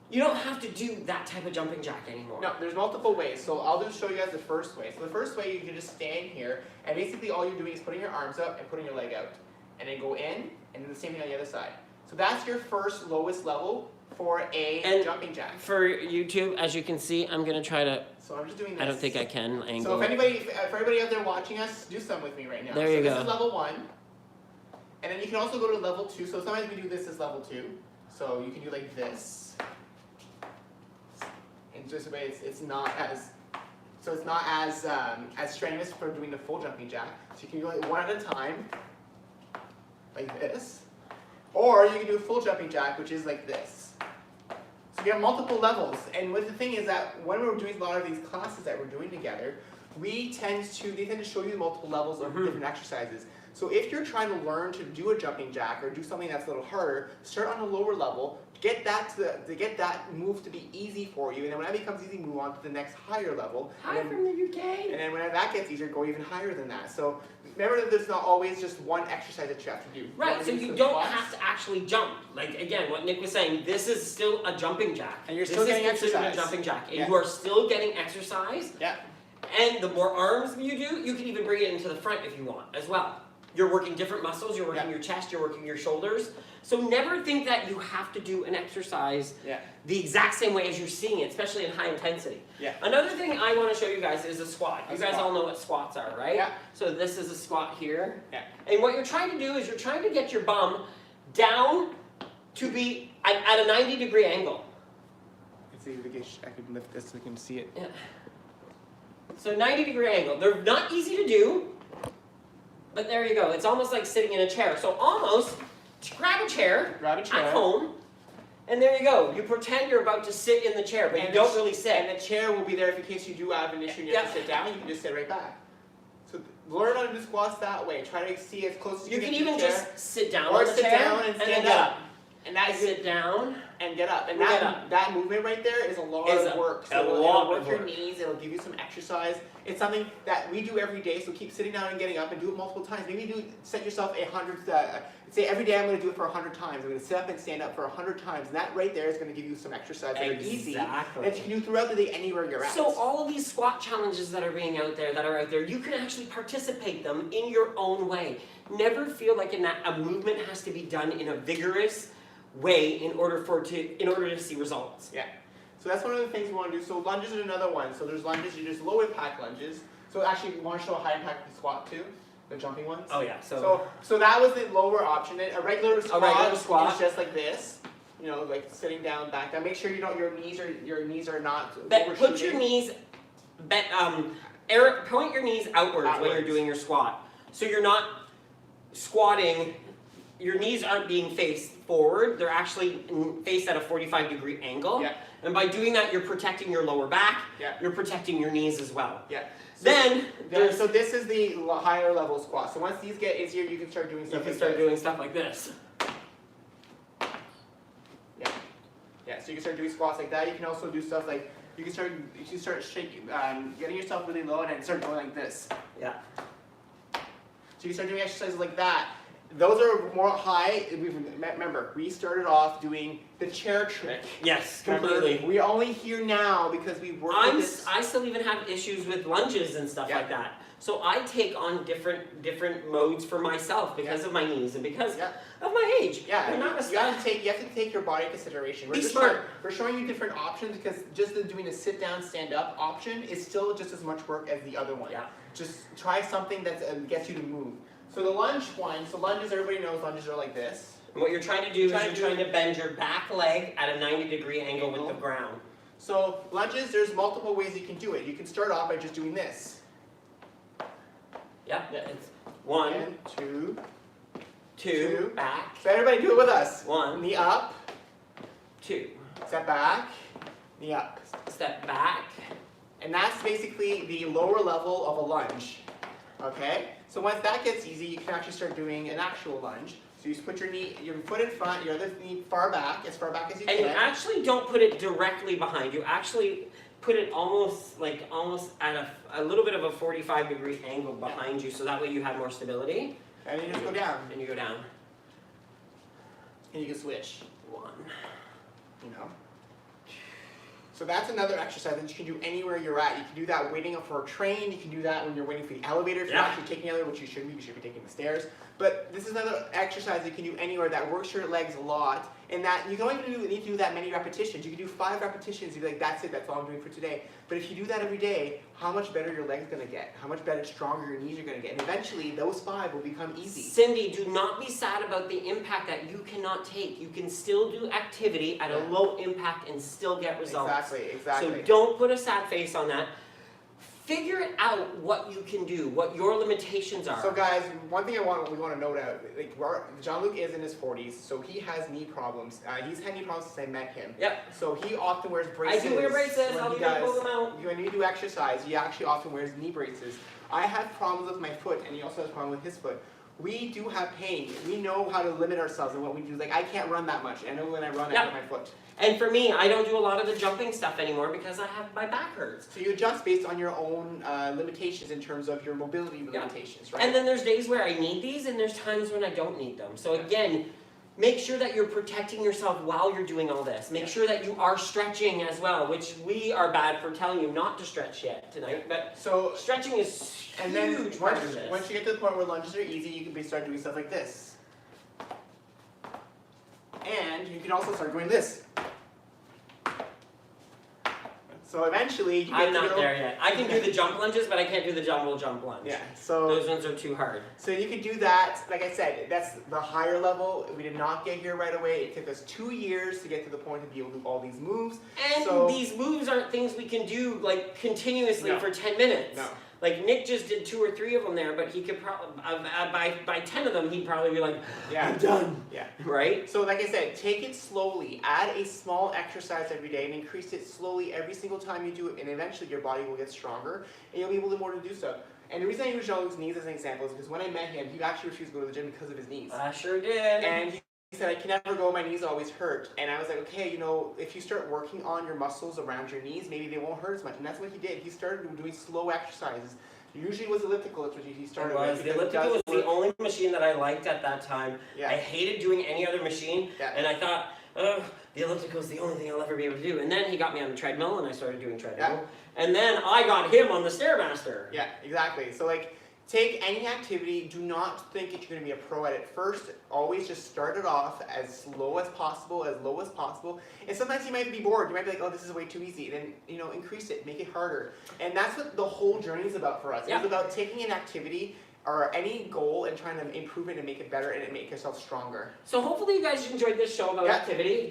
You don't have to do that type of jumping jack anymore. No, there's multiple ways. So I'll just show you guys the first way. So the first way, you can just stand here, and basically all you're doing is putting your arms up and putting your leg out. And then go in, and do the same thing on the other side. So that's your first lowest level for a jumping jack. For YouTube, as you can see, I'm going to try to... So I'm just doing this. I don't think I can angle. So if everybody out there watching us, do some with me right now. There you go. This is level 1. And then you can also go to level 2. So sometimes we do this as level 2. So you can do like this. And just way it's not as as strenuous for doing the full jumping jack. So you can do like one at a time, like this. Or you can do a full jumping jack, which is like this. So you have multiple levels. And what the thing is that when we're doing a lot of these classes that we're doing together, they tend to show you multiple levels of different exercises. So if you're trying to learn to do a jumping jack or do something that's a little harder, start on a lower level, get that to get that move to be easy for you, and then when that becomes easy, move on to the next higher level. Hi from the UK. And then when that gets easier, go even higher than that. So remember that there's not always just one exercise that you have to do. Right, so you don't have to actually jump. Like again, what Nick was saying, this is still a jumping jack. And you're still getting exercise. A jumping jack, and you are still getting exercise. Yeah. And the more arms you do, you can even bring it into the front if you want as well. You're working different muscles, you're working your chest, you're working your shoulders. So never think that you have to do an exercise the exact same way as you're seeing it, especially in high intensity. Yeah. Another thing I want to show you guys is a squat. You guys all know what squats are, right? Yeah. So this is a squat here. Yeah. And what you're trying to do is you're trying to get your bum down to be at a 90-degree angle. Let's see if I can lift this so we can see it. Yeah. So 90-degree angle. They're not easy to do, but there you go. It's almost like sitting in a chair. So almost grab a chair at home, and there you go. You pretend you're about to sit in the chair, but you don't really sit. And the chair will be there in case you do have an issue and you have to sit down. You can just sit right back. So learn how to do squats that way. Try to see as close as you can. You can even just sit down or on the sit chair down and then stand get up. up. And that sit down and get up. And that movement right there is a lot of work. So it'll work your knees, it'll give you some exercise. It's something that we do every day, so keep sitting down and getting up and do it multiple times. Maybe set yourself 100, say every day I'm going to do it for 100 times. I'm going to sit up and stand up for 100 times. And that right there is going to give you some exercise that are easy that you can do throughout the day anywhere you're at. So all of these squat challenges that are out there, you can actually participate them in your own way. Never feel like a movement has to be done in a vigorous way in order to see results. Yeah. So that's one of the things we want to do. So lunges is another one. So there's lunges, you just low impact lunges. So actually, we want to show a high impact squat too, the jumping ones. Oh yeah. So that was the lower option. A regular squat is just like this. You know, like sitting down, back down. Make sure you don't your knees are not overshooting. Put your knees, point your knees outwards when you're doing your squat. So you're not squatting. Your knees aren't being faced forward. They're actually faced at a 45-degree angle. Yeah. And by doing that, you're protecting your lower back. Yeah. You're protecting your knees as well. Yeah. So this is the higher level squat. So once these get easier, you can start doing stuff. Doing stuff like this. Yeah. Yeah. So you can start doing squats like that. You can also do stuff like you can start shaking, getting yourself really low, and then start going like this. Yeah. So you can start doing exercises like that. Those are more high. Remember, we started off doing the chair trick. Yes, completely. Remember, we're only here now because we worked with this. I still even have issues with lunges and stuff like that. So I take on different modes for myself because of my knees and because of my age. Yeah, you have to take your body into consideration. We're showing you different options because just doing a sit down, stand up option is still just as much work as the other one. Yeah. Just try something that gets you to move. So the lunge one, lunges, everybody knows lunges are like this. And what you're trying to do is you're trying to bend your back leg at a 90-degree angle with the ground. So lunges, there's multiple ways you can do it. You can start off by just doing this. Yeah, it's 1, and 2, back. So everybody do it with us. 1, knee up, 2, step back, knee up, step back. And that's basically the lower level of a lunge. Okay? So once that gets easy, you can actually start doing an actual lunge. So you just put your foot in front, your other knee far back as you can. And you actually don't put it directly behind. You actually put it almost at a little bit of a 45-degree angle behind you, so that way you have more stability. And you just go down. And you go down. And you can switch. 1. You know? So that's another exercise that you can do anywhere you're at. You can do that waiting up for a train. You can do that when you're waiting for the elevator. If you're actually taking the elevator, which you should be taking the stairs. But this is another exercise you can do anywhere that works your legs a lot. And that you don't even need to do that many repetitions. You can do 5 repetitions. You'd be like, that's it. That's all I'm doing for today. But if you do that every day, how much better your legs going to get? How much better, stronger your knees are going to get? And eventually, those 5 will become easy. Cindy, do not be sad about the impact that you cannot take. You can still do activity at a low impact and still get results. Exactly. So don't put a sad face on that. Figure it out what you can do, what your limitations are. So guys, one thing we want to note out, like Jean-Luc is in his 40s, so he has knee problems. He's had knee problems since I met him. Yep. So he often wears braces. I do wear braces. I'll be able to pull them out. When you do exercise, he actually often wears knee braces. I have problems with my foot, and he also has problems with his foot. We do have pain. We know how to limit ourselves in what we do. Like, I can't run that much. I know when I run, I hurt my foot. And for me, I don't do a lot of the jumping stuff anymore because my back hurts. So you adjust based on your own limitations in terms of your mobility limitations, right? And then there's days where I need these, and there's times when I don't need them. So again, make sure that you're protecting yourself while you're doing all this. Make sure that you are stretching as well, which we are bad for telling you not to stretch yet tonight. But so stretching is huge. And then once you get to the point where lunges are easy, you can start doing stuff like this. And you can also start going this. So eventually, you get I'm not there yet. I can do the jump lunges, but I can't do the jump lunge. Yeah, so those ones are too hard. So you can do that. Like I said, that's the higher level. We did not get here right away. It took us 2 years to get to the point to be able to do all these moves. And these moves aren't things we can do like continuously for 10 minutes. No. Like Nick just did 2 or 3 of them there, but he could probably by 10 of them he'd probably be like, I'm done. Yeah. Right? So like I said, take it slowly. Add a small exercise every day and increase it slowly every single time you do it, and eventually your body will get stronger and you'll be able to do so. And the reason I use Jean-Luc's knees as an example is because when I met him, he actually refused to go to the gym because of his knees. I sure did. And he said, I can never go, my knees always hurt. And I was like, okay, you know, if you start working on your muscles around your knees, maybe they won't hurt as much. And that's what he did. He started doing slow exercises. Usually it was elliptical, that's what he started with. The elliptical was the only machine that I liked at that time. I hated doing any other machine, and I thought, oh, the elliptical is the only thing I'll ever be able to do. And then he got me on the treadmill, and I started doing treadmill. And then I got him on the Stairmaster. Yeah, exactly. So like, take any activity, do not think that you're going to be a pro at it first. Always just start it off as low as possible, as low as possible. And sometimes you might be bored. You might be like, oh, this is way too easy. And then, increase it, make it harder. And that's what the whole journey is about for us. It's about taking an activity or any goal and trying to improve it and make it better and make yourself stronger. So hopefully you guys enjoyed this show about activity.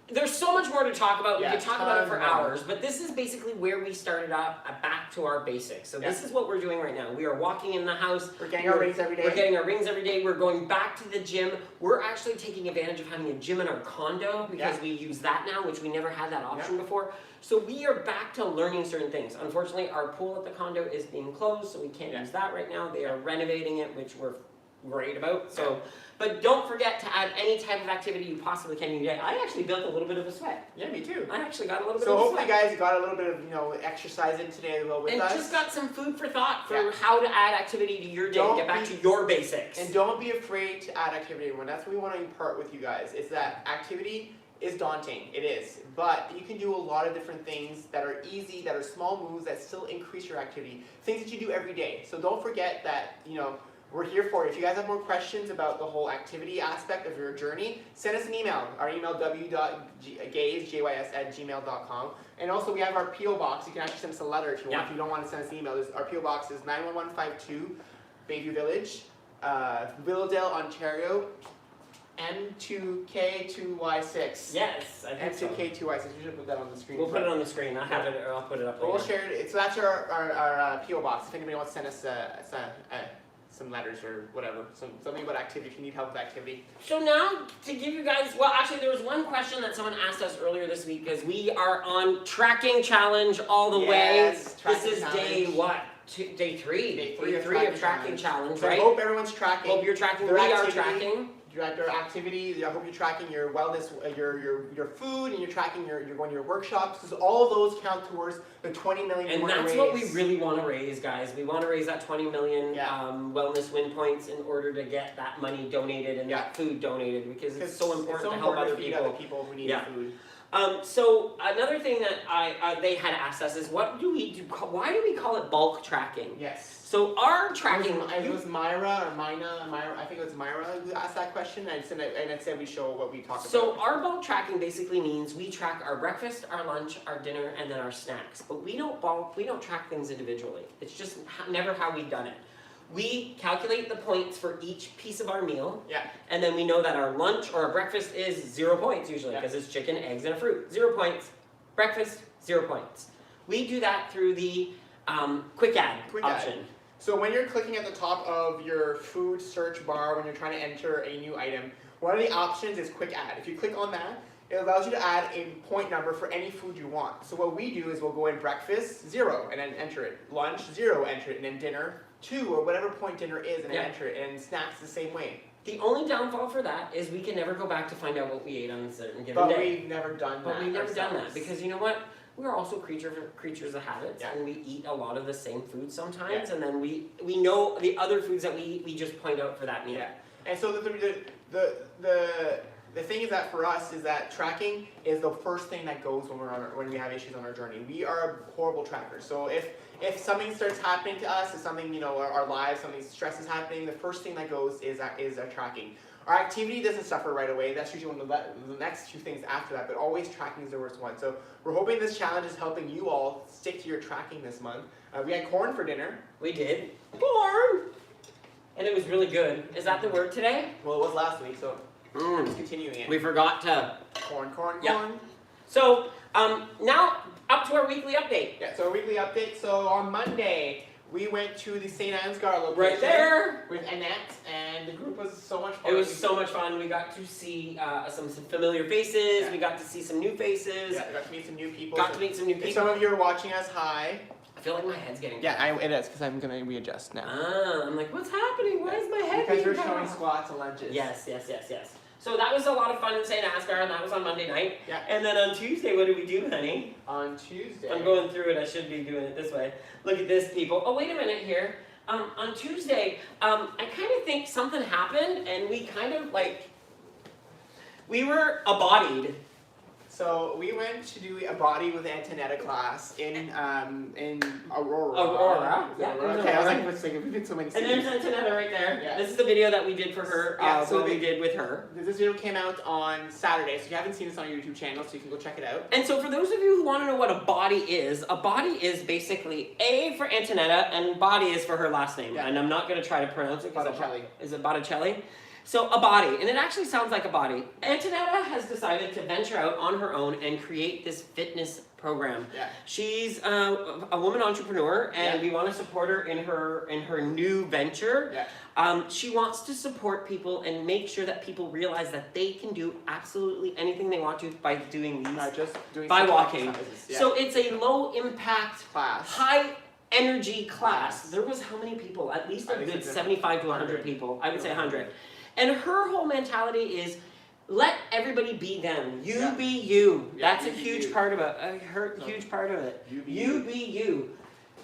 There's so much more to talk about. We could talk about it for hours, but this is basically where we started up, back to our basics. So this is what we're doing right now. We are walking in the house. We're getting our rings every day. We're getting our rings every day. We're going back to the gym. We're actually taking advantage of having a gym in our condo because we use that now, which we never had that option before. So we are back to learning certain things. Unfortunately, our pool at the condo is being closed, so we can't use that right now. They are renovating it, which we're great about. So, but don't forget to add any type of activity you possibly can today. I actually built a little bit of a sweat. Yeah, me too. I actually got a little bit of a sweat. So hopefully you guys got a little bit of exercise in today with us. And just got some food for thought for how to add activity to your day and get back to your basics. And don't be afraid to add activity, everyone. That's what we want to impart with you guys, is that activity is daunting. It is. But you can do a lot of different things that are easy, that are small moves, that still increase your activity. Things that you do every day. So don't forget that, we're here for you. If you guys have more questions about the whole activity aspect of your journey, send us an email. Our email, w.gays@gmail.com. And also we have our P.O. box. You can actually send us a letter if you want. If you don't want to send us an email, our P.O. box is 91152 Bayview Village, Willowdale, Ontario, M2K2Y6. Yes, I think so. M2K2Y6. We should put that on the screen. We'll put it on the screen. I'll have it, or I'll put it up later. We'll share it. So that's our P.O. box. If anybody wants to send us some letters or whatever, something about activity, if you need help with activity. So now, to give you guys, well actually there was one question that someone asked us earlier this week, because we are on tracking challenge all the way. This is day what? Day three. Day three of tracking challenge, right? I hope everyone's tracking. Hope you're tracking. We are tracking. Your activity. I hope you're tracking your wellness, your food, and you're tracking you're going to your workshops, because all of those count towards the 20 million. And that's what we really want to raise, guys. We want to raise that 20 million wellness win points in order to get that money donated and that food donated, because it's so important to help other people who need food. So another thing that they had asked us is, what do we do? Why do we call it bulk tracking? Yes. So our tracking. It was Myra or Mina. I think it was Myra who asked that question. And I said we show what we talked about. So our bulk tracking basically means we track our breakfast, our lunch, our dinner, and then our snacks. But we don't track things individually. It's just never how we've done it. We calculate the points for each piece of our meal, and then we know that our lunch or our breakfast is 0 points usually, because it's chicken, eggs, and a fruit. 0 points. Breakfast, 0 points. We do that through the quick add option. So when you're clicking at the top of your food search bar, when you're trying to enter a new item, one of the options is quick add. If you click on that, it allows you to add a point number for any food you want. So what we do is we'll go in breakfast, 0, and then enter it. Lunch, 0, enter it, and then dinner, 2, or whatever point dinner is, and then enter it. And snacks the same way. The only downfall for that is we can never go back to find out what we ate on a certain given day. But we've never done that. Because you know what? We're also creatures of habits, and we eat a lot of the same food sometimes, and then we know the other foods that we eat, we just point out for that meal. Yeah. And so the thing is that for us is that tracking is the first thing that goes when we have issues on our journey. We are horrible trackers. So if something starts happening to us, if something our lives, something stress is happening, the first thing that goes is our tracking. Our activity doesn't suffer right away. That's usually one of the next two things after that, but always tracking is the worst one. So we're hoping this challenge is helping you all stick to your tracking this month. We had corn for dinner. We did. Corn! And it was really good. Is that the word today? Well, it was last week, so just continuing it. We forgot to... Corn. So, now, up to our weekly update. Yeah, so our weekly update. So on Monday, we went to the St. Ansgar location. Right there! With Annette, and the group was so much fun. It was so much fun. We got to see some familiar faces. Yeah. We got to see some new faces. Yeah, we got to meet some new people. If some of you are watching us, hi. I feel like my head's getting... it is, because I'm going to readjust now. I'm like, what's happening? Why is my head because we're showing squats and lunges. Yes. So that was a lot of fun in St. Ansgar, and that was on Monday night. Yeah. And then on Tuesday, what did we do, honey? On Tuesday... I'm going through it. I should be doing it this way. Look at this, people. Oh, wait a minute here. On Tuesday, I kind of think something happened, and we kind of, we were abodied. So we went to do a body with Antonetta class in Aurora. Aurora. Yeah. Okay, I was like, let's we've been so many cities. And there's Antonetta right there. Yeah. This is the video that we did for her. So we did with her. This video came out on Saturday, so if you haven't seen this on your YouTube channel, so you can go check it out. And so for those of you who want to know what a body is basically A for Antonetta, and body is for her last name. Yeah. And I'm not going to try to pronounce it. Botticelli. Is it Botticelli? So a body, and it actually sounds like a body. Antonetta has decided to venture out on her own and create this fitness program. Yeah. She's a woman entrepreneur, and we want to support her in her new venture. Yeah. She wants to support people and make sure that people realize that they can do absolutely anything they want to by doing these. By walking. Yeah. So it's a low impact class. High energy class. There was how many people? At least a good 75 to 100 people. I would say 100. And her whole mentality is, let everybody be them. You be you. That's a huge part of it. Huge part of it. You be you.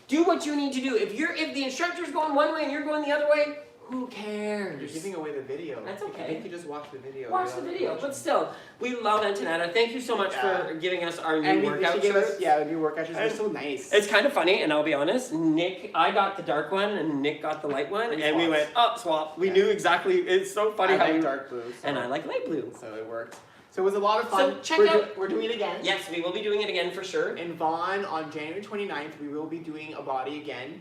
Do what you need to do. If the instructor's going one way and you're going the other way, who cares? You're giving away the video. That's okay. You can just watch the video. Watch the video, but still, we love Antonetta. Thank you so much for giving us our new workout shirts. The new workout shirts. They're so nice. It's kind of funny, and I'll be honest, I got the dark one, and Nick got the light one, and we went, swap. We knew exactly. It's so funny how I like dark blue. And I like light blue. So it worked. So it was a lot of fun. So check out. We're doing it again. Yes, we will be doing it again for sure. In Vaughan on January 29th, we will be doing a body again.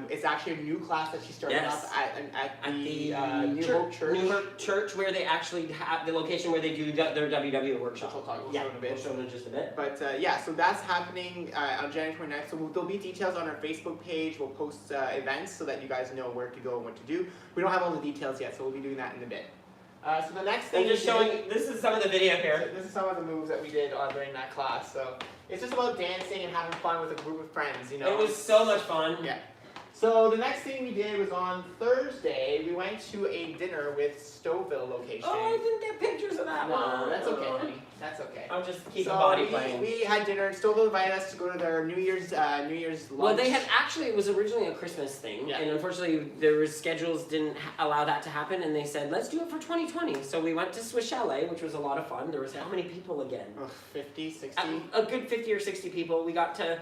It's actually a new class that she started up at the New Hope Church. New Hope Church, where they actually have the location where they do their WW workshop. We'll show in just a bit. But so that's happening on January 29th. So there'll be details on our Facebook page. We'll post events so that you guys know where to go and what to do. We don't have all the details yet, so we'll be doing that in a bit. So the next thing this is some of the video here. This is some of the moves that we did during that class. So it's just about dancing and having fun with a group of friends, you know. It was so much fun. Yeah. So the next thing we did was on Thursday, we went to a dinner with Stouffville location. Oh, I didn't get pictures of that one. No, that's okay, honey. That's okay. I'll just keep the body playing. We had dinner. Stouffville invited us to go to their New Year's lunch. Well, they had it was originally a Christmas thing, and unfortunately, their schedules didn't allow that to happen, and they said, let's do it for 2020. So we went to Swiss Chalet, which was a lot of fun. There was how many people again? 50, 60? A good 50 or 60 people. We got to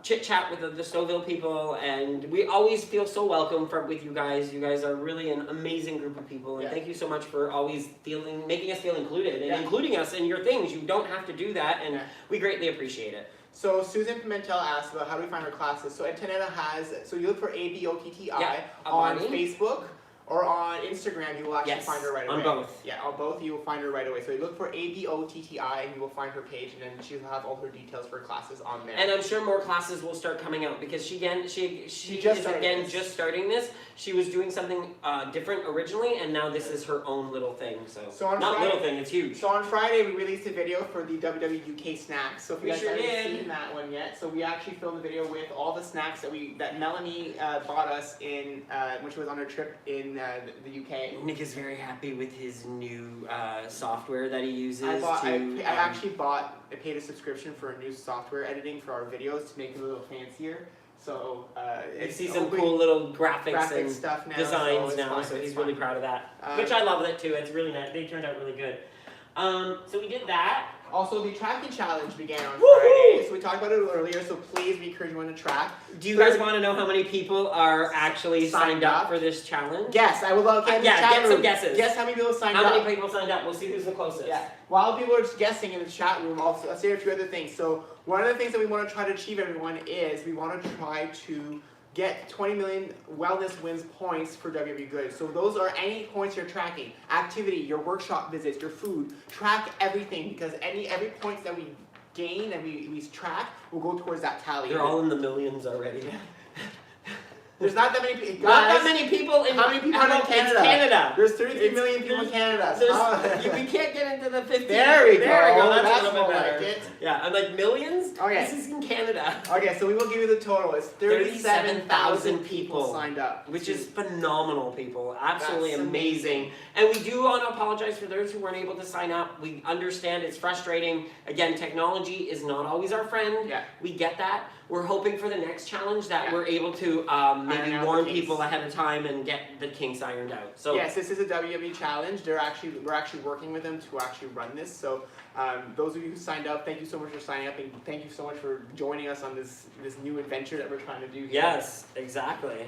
chit-chat with the Stouffville people, and we always feel so welcome with you guys. You guys are really an amazing group of people, and thank you so much for always making us feel included, and including us in your things. You don't have to do that, and we greatly appreciate it. So Susan Pimentel asked about how do we find our classes. So Antonetta so you look for ABOTTI on Facebook. Or on Instagram, you will actually find her right away. On both. Yeah, on both you will find her right away. So you look for ABOTTI and you will find her page, and then she'll have all her details for classes on there. And I'm sure more classes will start coming out because she just starting this. She was doing something different originally, and now this is her own little thing. So on not Friday, little thing, it's huge. So on Friday we released a video for the WWUK snacks. So if you guys haven't seen that one yet, so we actually filmed a video with all the snacks that Melanie bought us in when she was on her trip in the UK. Nick is very happy with his new software that he uses. I actually paid a subscription for a new software editing for our videos to make it a little fancier. So you see some cool little graphics and stuff now, designs so he's really proud of that. Which I love it too. It's really nice. They turned out really good. So we did that. Also, the tracking challenge began on Friday, so we talked about it earlier, so please, we encourage you to track. Do you guys want to know how many people are actually signed up for this challenge? Yes, I would love to get some guesses. Guess how many people signed up. How many people signed up? We'll see who's the closest. Yeah. While people are guessing in the chat room, I'll say a few other things. So one of the things that we want to try to achieve, everyone, is we want to try to get 20 million wellness wins points for WW Good. So those are any points you're tracking. Activity, your workshop visits, your food. Track everything, because every point that we gain and we track will go towards that tally. They're all in the millions already. There's not that many people. Not that many people in. How many people are in Canada? It's Canada. There's 33 million people in Canada. We can't get into the 50. There we go. That's a little bit better. Like it. Yeah, I'm like millions. Okay. This is in Canada. Okay, so we will give you the total. It's 37,000 people signed up, which is phenomenal, people. Absolutely amazing. And we do want to apologize for those who weren't able to sign up. We understand it's frustrating. Again, technology is not always our friend. Yeah. We get that. We're hoping for the next challenge that we're able to maybe warn people ahead of time and get the kinks ironed out. So yes, this is a WWE challenge. We're actually working with them to actually run this. So those of you who signed up, thank you so much for signing up, and thank you so much for joining us on this new adventure that we're trying to do here. Yes, exactly.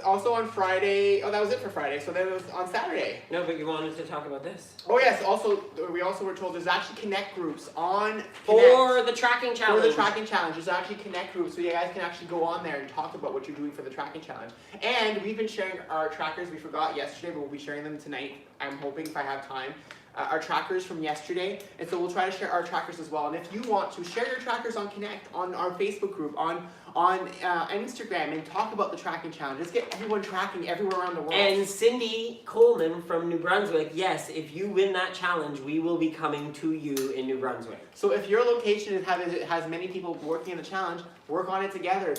Also on Friday, that was it for Friday. So then it was on Saturday. No, but you wanted to talk about this. Oh yes. Also, we also were told there's actually Connect groups on for the tracking challenge. For the tracking challenge, there's actually Connect groups, so you guys can actually go on there and talk about what you're doing for the tracking challenge. And we've been sharing our trackers. We forgot yesterday, but we'll be sharing them tonight. I'm hoping if I have time. Our trackers from yesterday, and so we'll try to share our trackers as well. And if you want to share your trackers on Connect, on our Facebook group, on Instagram, and talk about the tracking challenge, let's get everyone tracking everywhere around the world. And Cindy Coleman from New Brunswick, yes, if you win that challenge, we will be coming to you in New Brunswick. So if your location has many people working in the challenge, work on it together.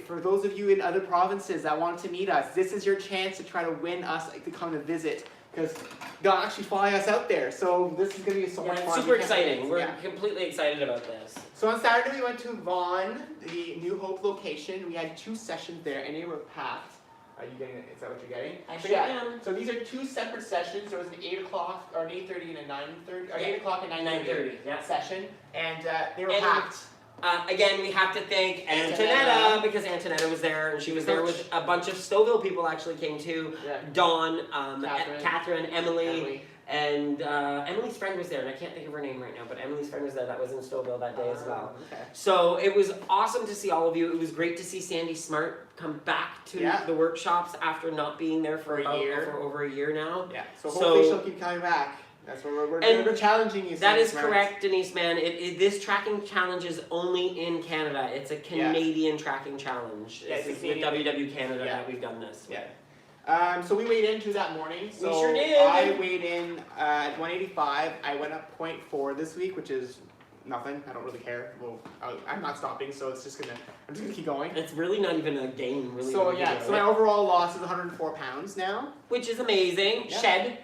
For those of you in other provinces that want to meet us, this is your chance to try to win us to come to visit. Because they'll actually fly us out there, so this is going to be so much fun. Super exciting. We're completely excited about this. So on Saturday we went to Vaughan, the New Hope location. We had 2 sessions there, and they were packed. Are you getting it? Is that what you're getting? I sure am. So these are 2 separate sessions. There was an 8 o'clock, or an 8:30 and a 9:30, or 8 o'clock and 9:30 session, and they were packed. Again, we have to thank Antonetta, because Antonetta was there, and she was there with a bunch of Stouffville people actually came too. Yeah. Dawn, Catherine, Emily. And Emily's friend was there, and I can't think of her name right now, but Emily's friend was there that was in Stouffville that day as well. Okay. So it was awesome to see all of you. It was great to see Sandy Smart come back to the workshops after not being there for over a year now. Yeah. So hopefully she'll keep coming back. That's what we're challenging you. That is correct, Denise, man. This tracking challenge is only in Canada. It's a Canadian tracking challenge. It's with WW Canada that we've done this. Yeah. So we weighed in too that morning. So we sure did. I weighed in at 185. I went up 0.4 this week, which is nothing. I don't really care. Well, I'm not stopping, so I'm just gonna keep going. It's really not even a gain, really. So so my overall loss is 104 pounds now, which is amazing. Yeah. Shed.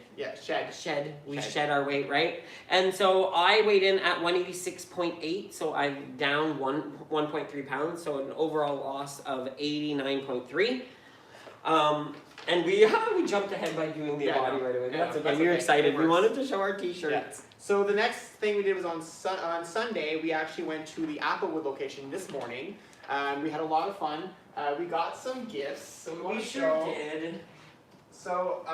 We shed our weight, right? And so I weighed in at 186.8, so I'm down 1.3 pounds, so an overall loss of 89.3. And we jumped ahead by doing the body right away. That's okay. We were excited. We wanted to show our t-shirts. Yeah. So the next thing we did was on Sunday, we actually went to the Applewood location this morning. We had a lot of fun. We got some gifts. So we sure did. So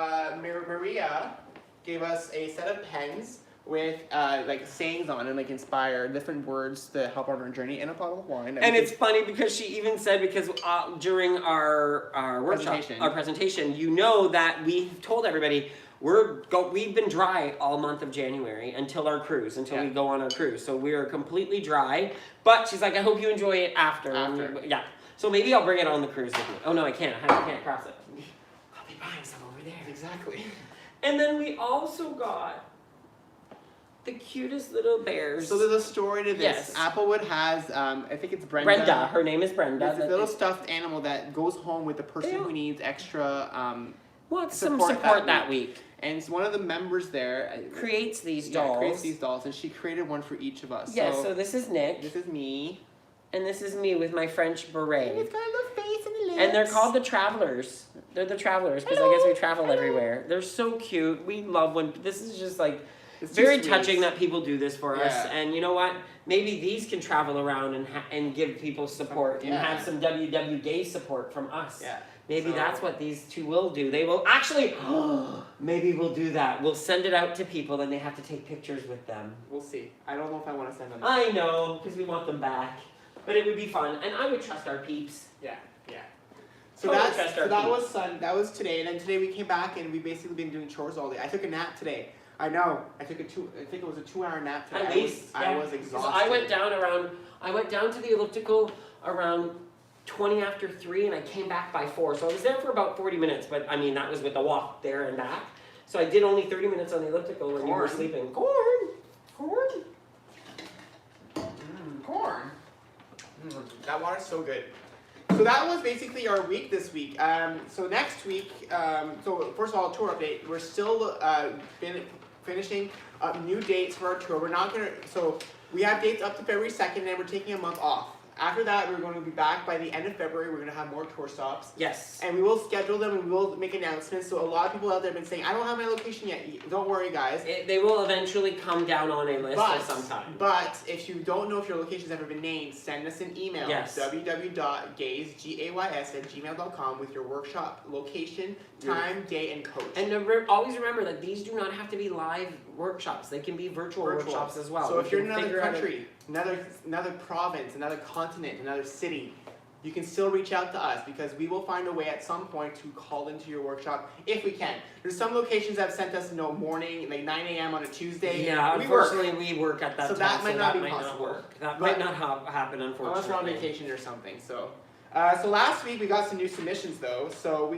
Maria gave us a set of pens with like sayings on it, like inspire different words to help on our journey, and a bottle of wine. And it's funny because she even said, because during our workshop, our presentation, you know that we told everybody we've been dry all month of January until our cruise, until we go on our cruise. So we are completely dry. But she's like, I hope you enjoy it after. Yeah. So maybe I'll bring it on the cruise with me. Oh no, I can't. I can't cross it. I'll be buying some over there. Exactly. And then we also got the cutest little bears. So there's a story to this. Yes. Applewood has, I think it's Brenda. Her name is Brenda. It's a little stuffed animal that goes home with the person who needs extra wants some support that week. And one of the members there creates these dolls. And she created one for each of us. Yes, so this is Nick. This is me. And this is me with my French beret. And it's got a little face and the lips. And they're called the Travelers. They're the Travelers because I guess we travel everywhere. They're so cute. We love when this is just like it's very touching that people do this for us. And you know what? Maybe these can travel around and give people support and have some WW gay support from us. Yeah. Maybe that's what these two will do. They will actually, maybe we'll do that. We'll send it out to people and they have to take pictures with them. We'll see. I don't know if I want to send them. I know, because we want them back. But it would be fun, and I would trust our peeps. Yeah. So that was today, and then today we came back and we basically been doing chores all day. I took a nap today. I know. I think it was a 2-hour nap today. At least, I was exhausted. So I went down to the elliptical around 20 after 3, and I came back by 4. So I was there for about 40 minutes, but I mean that was with the walk there and back. So I did only 30 minutes on the elliptical when you were sleeping. Corn. That water's so good. So that was basically our week this week. So next week, so first of all, tour update. We're still finishing up new dates for our tour. We're not gonna. So we have dates up to February 2nd, and we're taking a month off. After that, we're going to be back by the end of February. We're going to have more tour stops. Yes. And we will schedule them and we will make announcements. So a lot of people out there have been saying, I don't have my location yet. Don't worry, guys. They will eventually come down on a list at some time. But if you don't know if your location's ever been named, send us an email. Yes. www.gaze@gmail.com with your workshop location, time, day, and coach. And always remember that these do not have to be live workshops. They can be virtual workshops as well. So if you're in another country, another province, another continent, another city, you can still reach out to us because we will find a way at some point to call into your workshop if we can. There's some locations that have sent us morning, like 9 a.m. on a Tuesday. Yeah, unfortunately we work at that time. That might not be possible. That might not happen, unfortunately. Unless we're on vacation or something. So last week we got some new submissions though. So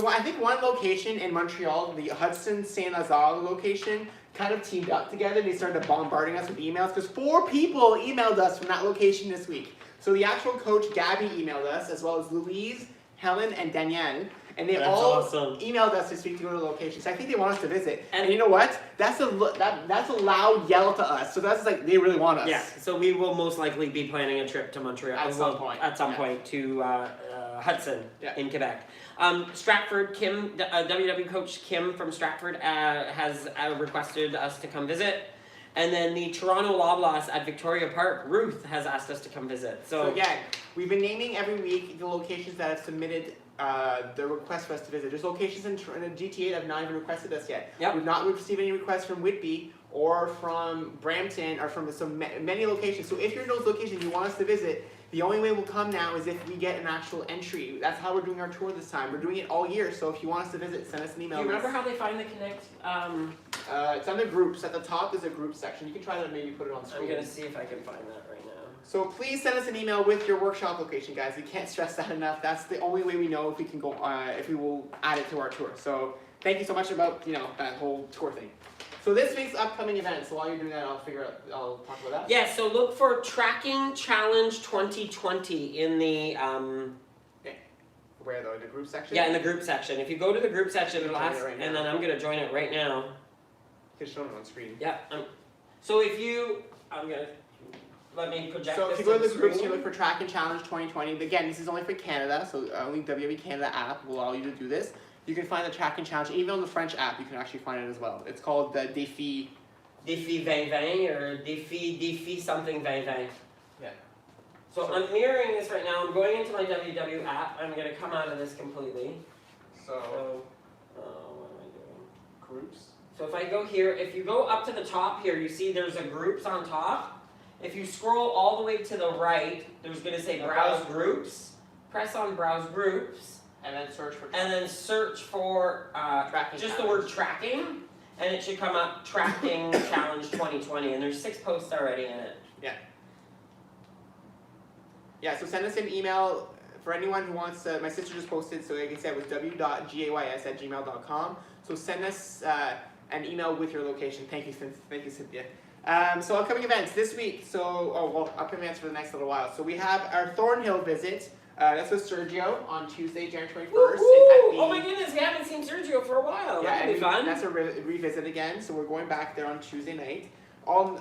I think one location in Montreal, the Hudson Saint Lazare location, kind of teamed up together and they started bombarding us with emails because 4 people emailed us from that location this week. So the actual coach, Gabby, emailed us, as well as Louise, Helen, and Danielle. And they all emailed us this week to go to the location. So I think they want us to visit. And you know what? That's a loud yell to us. So that's like they really want us. Yeah. So we will most likely be planning a trip to Montreal at some point. At some point to Hudson in Quebec. Stratford, Kim, WW coach Kim from Stratford has requested us to come visit. And then the Toronto Loblaws at Victoria Park, Ruth has asked us to come visit. So again, we've been naming every week the locations that have submitted the request for us to visit. There's locations in the GTA that have not even requested us yet. Yep. We've not received any requests from Whitby or from Brampton or from many locations. So if you're in those locations you want us to visit, the only way we'll come now is if we get an actual entry. That's how we're doing our tour this time. We're doing it all year, so if you want us to visit, send us an email. Do you remember how they find the Connect? It's under groups. At the top is a group section. You can try to maybe put it on screen. I'm going to see if I can find that right now. So please send us an email with your workshop location, guys. We can't stress that enough. That's the only way we know if we can go, if we will add it to our tour. So thank you so much about that whole tour thing. So this week's upcoming events. So while you're doing that, I'll talk about that. Yeah. So look for Tracking Challenge 2020 in the. Where though? In the group section? Yeah, in the group section. If you go to the group section, it'll ask, right and then I'm gonna join it right now. You can show it on screen. Yeah. So if you, I'm gonna. Let me project So this if you go to the groups, screen. you look for Tracking Challenge 2020. Again, this is only for Canada, so only WWE Canada app will allow you to do this. You can find the Tracking Challenge, even on the French app, you can actually find it as well. It's called the Défi 2020 or Défi something 2020. Yeah. So I'm mirroring this right now. I'm going into my WW app. I'm going to come out of this completely. So what am I doing? Groups. So if I go here, if you go up to the top here, you see there's a groups on top. If you scroll all the way to the right, there's going to say Browse Groups. Press on Browse Groups. And then search for. And then search for tracking just challenge. the word tracking, and it should come up Tracking Challenge 2020, and there's 6 posts already in it. Yeah. Yeah, so send us an email for anyone who wants to. My sister just posted, so like I said, it was w.gays@gmail.com. So send us an email with your location. Thank you, Cynthia. So upcoming events this week. So, upcoming events for the next little while. So we have our Thornhill visit. That's with Sergio on Tuesday, January 21st. Oh my goodness, we haven't seen Sergio for a while. Yeah, that'll be fun. That's a revisit again. So we're going back there on Tuesday night. On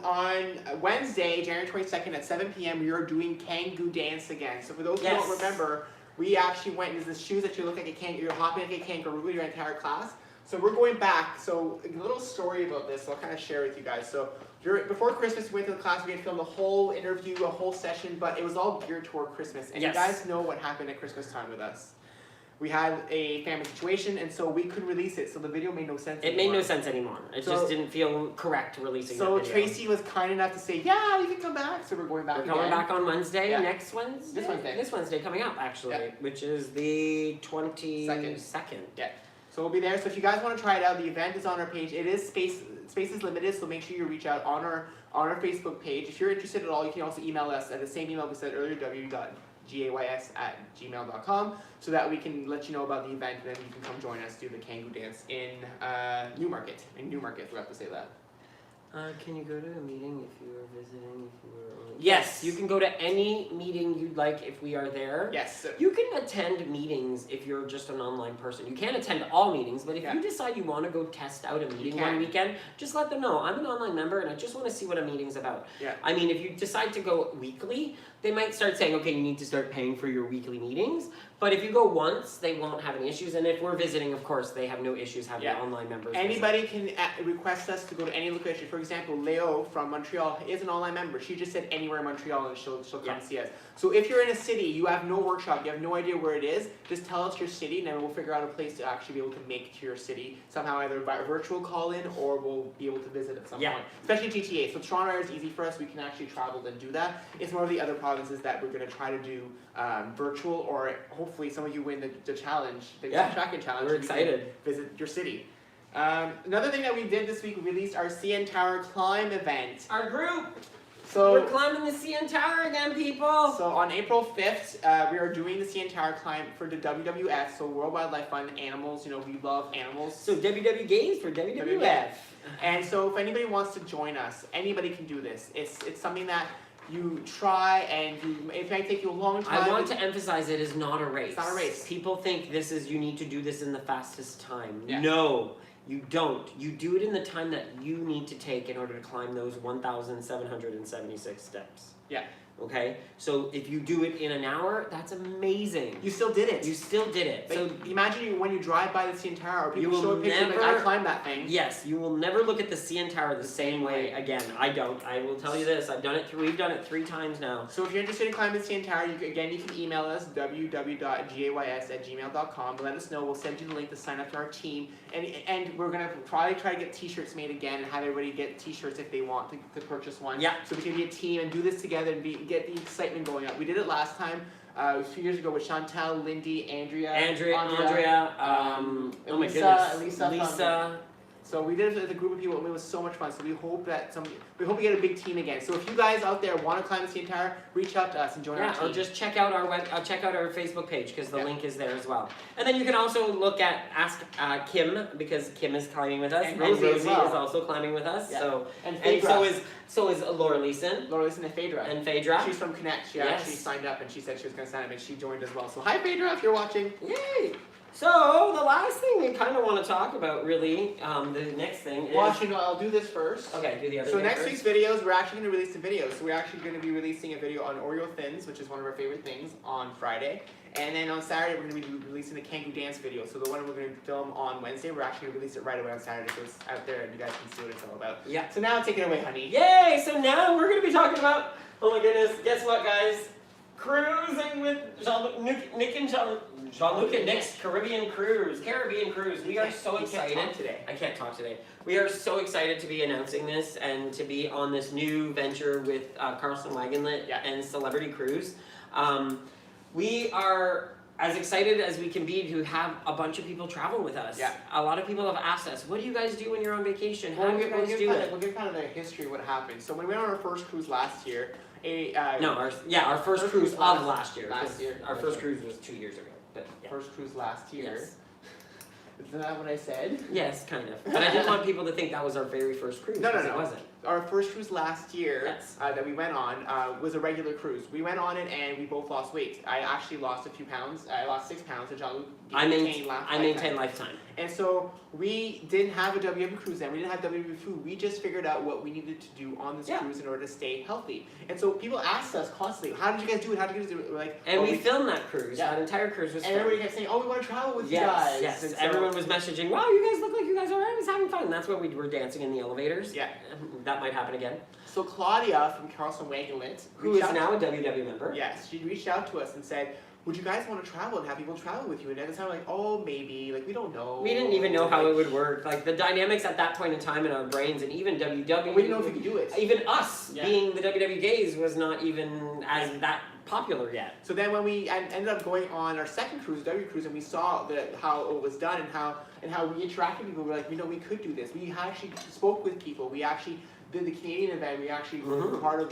Wednesday, January 22nd at 7 p.m., we are doing Kangoo Dance again. So for those who don't remember, we actually went into the shoes that you look like a kangaroo. You're hopping like a kangaroo your entire class. So we're going back. So a little story about this, I'll kind of share with you guys. So before Christmas, we went to the class, we had filmed a whole interview, a whole session, but it was all geared toward Christmas. And you guys know what happened at Christmas time with us. We had a family situation, and so we couldn't release it, so the video made no sense anymore. It made no sense anymore. It just didn't feel correct releasing the video. So Tracy was kind enough to say, yeah, you can come back, so we're going back again. We're coming back on Wednesday, next Wednesday? This Wednesday. This Wednesday coming up, actually, which is the 22nd. Yeah. So we'll be there. So if you guys want to try it out, the event is on our page. It is space is limited, so make sure you reach out on our Facebook page. If you're interested at all, you can also email us at the same email we said earlier, gays@gmail.com, so that we can let you know about the event, and then you can come join us do the Kangoo Dance in Newmarket. In Newmarket, forgot to say that. Can you go to a meeting if you are visiting? Yes, you can go to any meeting you'd like if we are there. Yes. You can attend meetings if you're just an online person. You can't attend all meetings, but if you decide you want to go test out a meeting one weekend, just let them know. I'm an online member and I just want to see what a meeting's about. Yeah. I mean, if you decide to go weekly, they might start saying, okay, you need to start paying for your weekly meetings. But if you go once, they won't have any issues. And if we're visiting, of course, they have no issues having online members. Anybody can request us to go to any location. For example, Leo from Montreal is an online member. She just said anywhere in Montreal and she'll come see us. So if you're in a city, you have no workshop, you have no idea where it is, just tell us your city and then we'll figure out a place to actually be able to make it to your city somehow, either by a virtual call-in or we'll be able to visit at some point. Especially GTA. So Toronto is easy for us. We can actually travel and do that. It's more of the other provinces that we're going to try to do virtual, or hopefully some of you win the challenge, the tracking challenge. We're excited. Visit your city. Another thing that we did this week, we released our CN Tower Climb event. Our group! So we're climbing the CN Tower again, people! So on April 5th, we are doing the CN Tower Climb for the WWF, so World Wildlife Fund, animals, you know, we love animals. So WW Games for WWF. And so if anybody wants to join us, anybody can do this. It's something that you try and it might take you a long time. I want to emphasize it is not a race. It's not a race. People think you need to do this in the fastest time. Yeah. No, you don't. You do it in the time that you need to take in order to climb those 1,776 steps. Yeah. Okay? So if you do it in an hour, that's amazing. You still did it. You still did it. Like, so imagine when you drive by the CN Tower, or people show a picture never, like, I climbed that thing. Yes, you will never look at the CN Tower the same way again. I don't. I will tell you this. I've done it. We've done it 3 times now. So if you're interested in climbing the CN Tower, you can email us, www.gays@gmail.com. Let us know. We'll send you the link to sign up to our team. And we're going to probably try to get t-shirts made again and have everybody get t-shirts if they want to purchase one. Yeah. So we can be a team and do this together and get the excitement going up. We did it last time. It was 2 years ago with Chantal, Lindy, Andrea, oh my goodness, Lisa. So we did it with a group of people, and it was so much fun. So we hope we get a big team again. So if you guys out there want to climb the CN Tower, reach out to us and join our team. Or just check out our Facebook page because the link is there as well. And then you can also look at Ask Kim, because Kim is climbing with us, and Rosie is also climbing with us. Yeah. And so is Laura Leeson. And Phaedra. She's from Connect. She actually signed up and she said she was going to sign up and she joined as well. So hi Phaedra, if you're watching. Yay! So, the last thing we kind of want to talk about, really, the next thing is... Well, actually, no, I'll do this first. Okay, do the other thing first. So, next week's videos, we're actually going to release the videos. So, we're actually going to be releasing a video on Oreo Thins, which is one of our favorite things, on Friday. And then on Saturday, we're going to be releasing the Kangaroo Dance video. So, the one we're going to film on Wednesday, we're actually going to release it right away on Saturday. So, it's out there and you guys can see what it's all about. Yeah. So, now take it away, honey. Yay! So, now we're going to be talking about... Oh my goodness, guess what, guys? Cruising with Jean-Luc and Nick's Caribbean Cruise. We are so excited. I can't talk today. We are so excited to be announcing this and to be on this new venture with Carlson Wagonlit and Celebrity Cruise. We are as excited as we can be to have a bunch of people travel with us. Yeah. A lot of people have asked us, what do you guys do when you're on vacation? How do you guys do it? We'll give kind of the history of what happened. So when we went on our first cruise last year, our first cruise of last year. Our first cruise was 2 years ago. But First cruise last year. Yes. Isn't that what I said? Yes, kind of. But I didn't want people to think that was our very first cruise. No. It wasn't. Our first cruise last year that we went on was a regular cruise. We went on it and we both lost weight. I actually lost a few pounds. I lost 6 pounds, and Jean-Luc maintained lifetime. And so we didn't have a WW cruise then. We didn't have WW food. We just figured out what we needed to do on this cruise in order to stay healthy. And so people asked us constantly, how did you guys do it? How did you guys do it? We're like, we filmed that cruise. That entire cruise was filmed. And everybody kept saying, we want to travel with you guys. Yes, and everyone was messaging, wow, you guys look like you guys are always having fun. And that's when we were dancing in the elevators. Yeah. That might happen again. So Claudia from Carlson Wagonlit, who is now a WW member. Yes, she reached out to us and said, would you guys want to travel and have people travel with you? And at the time, like, maybe, like, we don't know. We didn't even know how it would work. Like, the dynamics at that point in time in our brains, and even WW. We didn't know if we could do it. Even us, being the WW gays, was not even as that popular yet. So then when we ended up going on our second cruise, W cruise, and we saw how it was done and how we interacted with people, we were like, we could do this. We actually spoke with people. We actually did the Canadian event. We actually were part of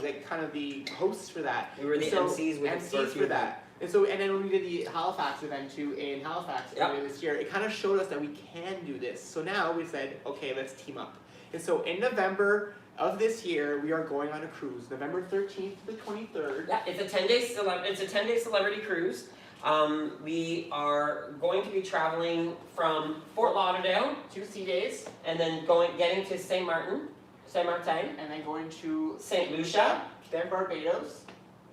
the hosts for that. We were the MCs for that. And then when we did the Halifax event too in Halifax earlier this year, it kind of showed us that we can do this. So now we said, okay, let's team up. And so in November of this year, we are going on a cruise, November 13th to the 23rd. Yeah, it's a 10-day celebrity cruise. We are going to be traveling from Fort Lauderdale, 2 sea days, and then getting to Saint Martin, and then going to Saint Lucia, then Barbados,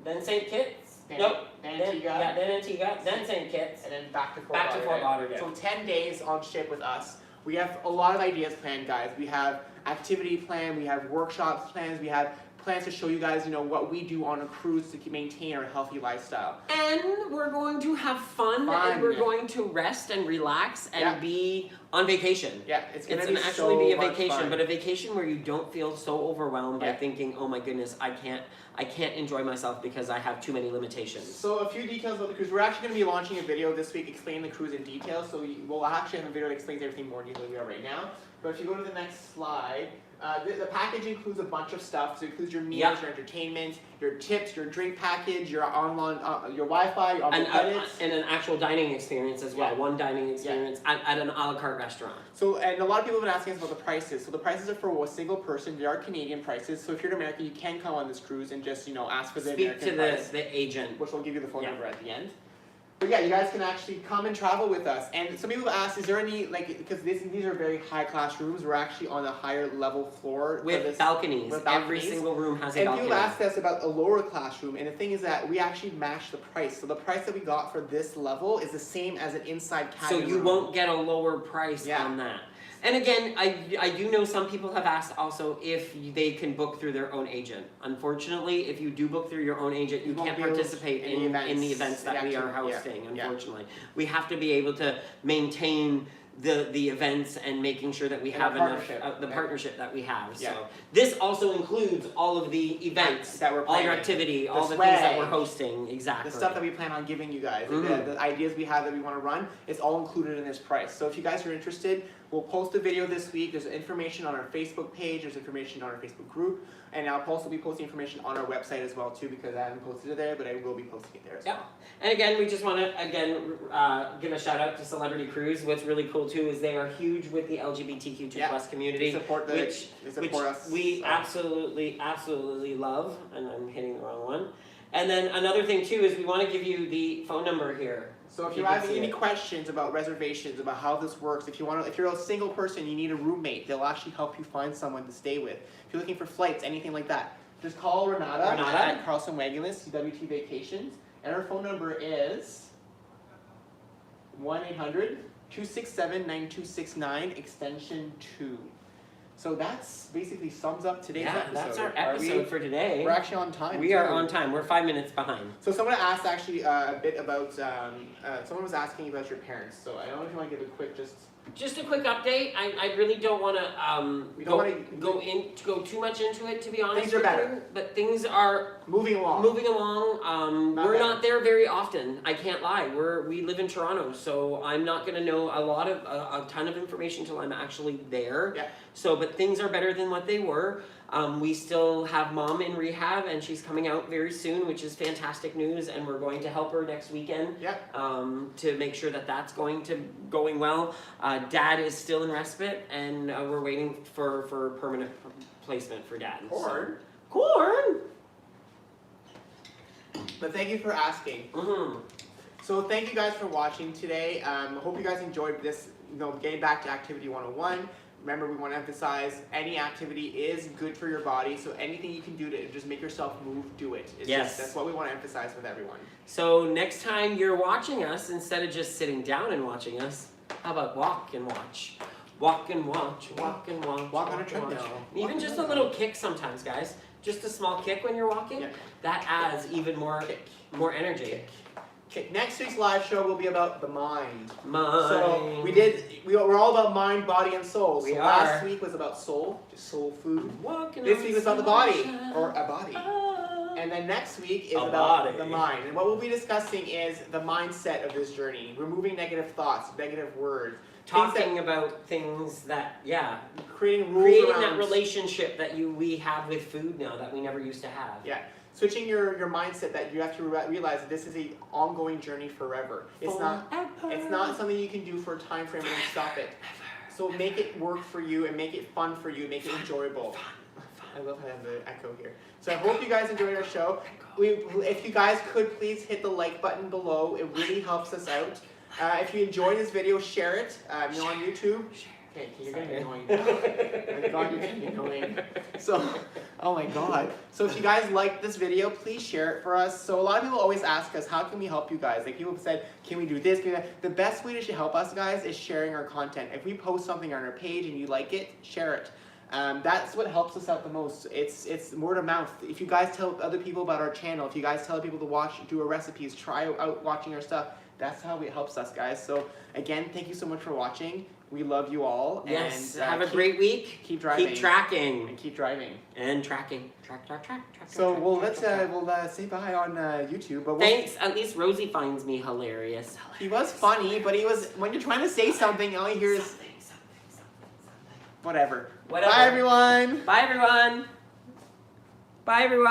then St. Kitts. Then Antigua. Yeah, then Antigua, then St. Kitts. And then back to Fort Lauderdale. So 10 days on ship with us. We have a lot of ideas planned, guys. We have activity planned, we have workshops planned, we have plans to show you guys, what we do on a cruise to maintain our healthy lifestyle. And we're going to have fun. And we're going to rest and relax and be on vacation. Yeah, it's going to actually be a vacation, fun. But a vacation where you don't feel so overwhelmed by thinking, oh my goodness, I can't enjoy myself because I have too many limitations. So a few details about the cruise. We're actually going to be launching a video this week explaining the cruise in detail. So we'll actually have a video that explains everything more in detail than we are right now. But if you go to the next slide, the package includes a bunch of stuff. So it includes your meals, your entertainment, your tips, your drink package, your online, your Wi-Fi, your online credits. And an actual dining experience as well. One dining experience at an a la carte restaurant. So, and a lot of people have been asking us about the prices. So the prices are for a single person. They are Canadian prices. So if you're an American, you can come on this cruise and just, ask for the American price. Speak to the agent. Which will give you the phone number at the end. But yeah, you guys can actually come and travel with us. And some people ask, is there any, because these are very high-class rooms. We're actually on a higher level floor. With balconies. Every single room has a balcony. And people ask us about a lower class room. And the thing is that we actually match the price. So the price that we got for this level is the same as an inside cabin room. So you won't get a lower price on that. And again, I do know some people have asked also if they can book through their own agent. Unfortunately, if you do book through your own agent, you can't participate in the events that we are hosting, unfortunately. We have to be able to maintain the events and making sure that we have enough, the partnership that we have. So this also includes all of the events, that we're planning, all your activity, all the things that we're hosting, exactly. The stuff that we plan on giving you guys, the ideas we have that we want to run, it's all included in this price. So if you guys are interested, we'll post a video this week. There's information on our Facebook page, there's information on our Facebook group, and I'll also be posting information on our website as well too, because I haven't posted it there, but I will be posting it there as well. And again, we just want to give a shout out to Celebrity Cruise. What's really cool too is they are huge with the LGBTQ2+ community, which we absolutely love. And I'm hitting the wrong one. And then another thing too is we want to give you the phone number here. So if you have any questions about reservations, about how this works, if you're a single person, you need a roommate, they'll actually help you find someone to stay with. If you're looking for flights, anything like that, just call Renata at Carlson Wagonlist, CWT Vacations, and her phone number is 1-800-267-9269, extension 2. So that's basically sums up today's episode. That's our episode for today. We're actually on time. We are on time. We're 5 minutes behind. So someone asked actually a bit about, someone was asking about your parents. So I don't know if you want to give a quick Just a quick update. I really don't want to go too much into it, to be honest. Things are better. But things are moving along. We're not there very often. I can't lie. We live in Toronto, so I'm not going to know a ton of information until I'm actually there. Yeah. So, but things are better than what they were. We still have mom in rehab, and she's coming out very soon, which is fantastic news. And we're going to help her next weekend. To make sure that that's going well. Dad is still in respite, and we're waiting for permanent placement for Dad. Corn. But thank you for asking. So thank you guys for watching today. Hope you guys enjoyed this. Getting back to Activity 101. Remember, we want to emphasize any activity is good for your body, so anything you can do to just make yourself move, do it. That's what we want to emphasize with everyone. So next time you're watching us, instead of just sitting down and watching us, how about walk and watch? Walk and watch, walk and watch. Walk on a treadmill. Even just a little kick sometimes, guys. Just a small kick when you're walking, that adds even more energy. Next week's live show will be about the mind. So we're all about mind, body, and soul. So last week was about soul, just soul food. This week was about the body, or a body. And then next week is about the mind. And what we'll be discussing is the mindset of this journey. Removing negative thoughts, negative words. Talking about things that, creating rules around that relationship that we have with food now that we never used to have. Switching your mindset that you have to realize that this is an ongoing journey forever. It's not something you can do for a time frame and then stop it. So make it work for you and make it fun for you, make it enjoyable. I love having the echo here. So I hope you guys enjoyed our show. If you guys could please hit the like button below, it really helps us out. If you enjoyed this video, share it. On YouTube. Okay, you're getting annoying now. Oh my God, you're getting annoying. So, oh my God. So if you guys like this video, please share it for us. So a lot of people always ask us, how can we help you guys? Like people have said, can we do this, can we do that? The best way to help us guys is sharing our content. If we post something on our page and you like it, share it. That's what helps us out the most. It's word of mouth. If you guys tell other people about our channel, if you guys tell people to do our recipes, try out watching our stuff, that's how it helps us, guys. So again, thank you so much for watching. We love you all. Yes. And, have a great week. Keep driving. Keep tracking. And keep driving. And tracking. Track. So we'll say bye on YouTube. But thanks. At least Rosie finds me hilarious. He was funny, but he was when you're trying to say something, all you hear is something. Whatever. Bye everyone. Bye everyone. Bye everyone.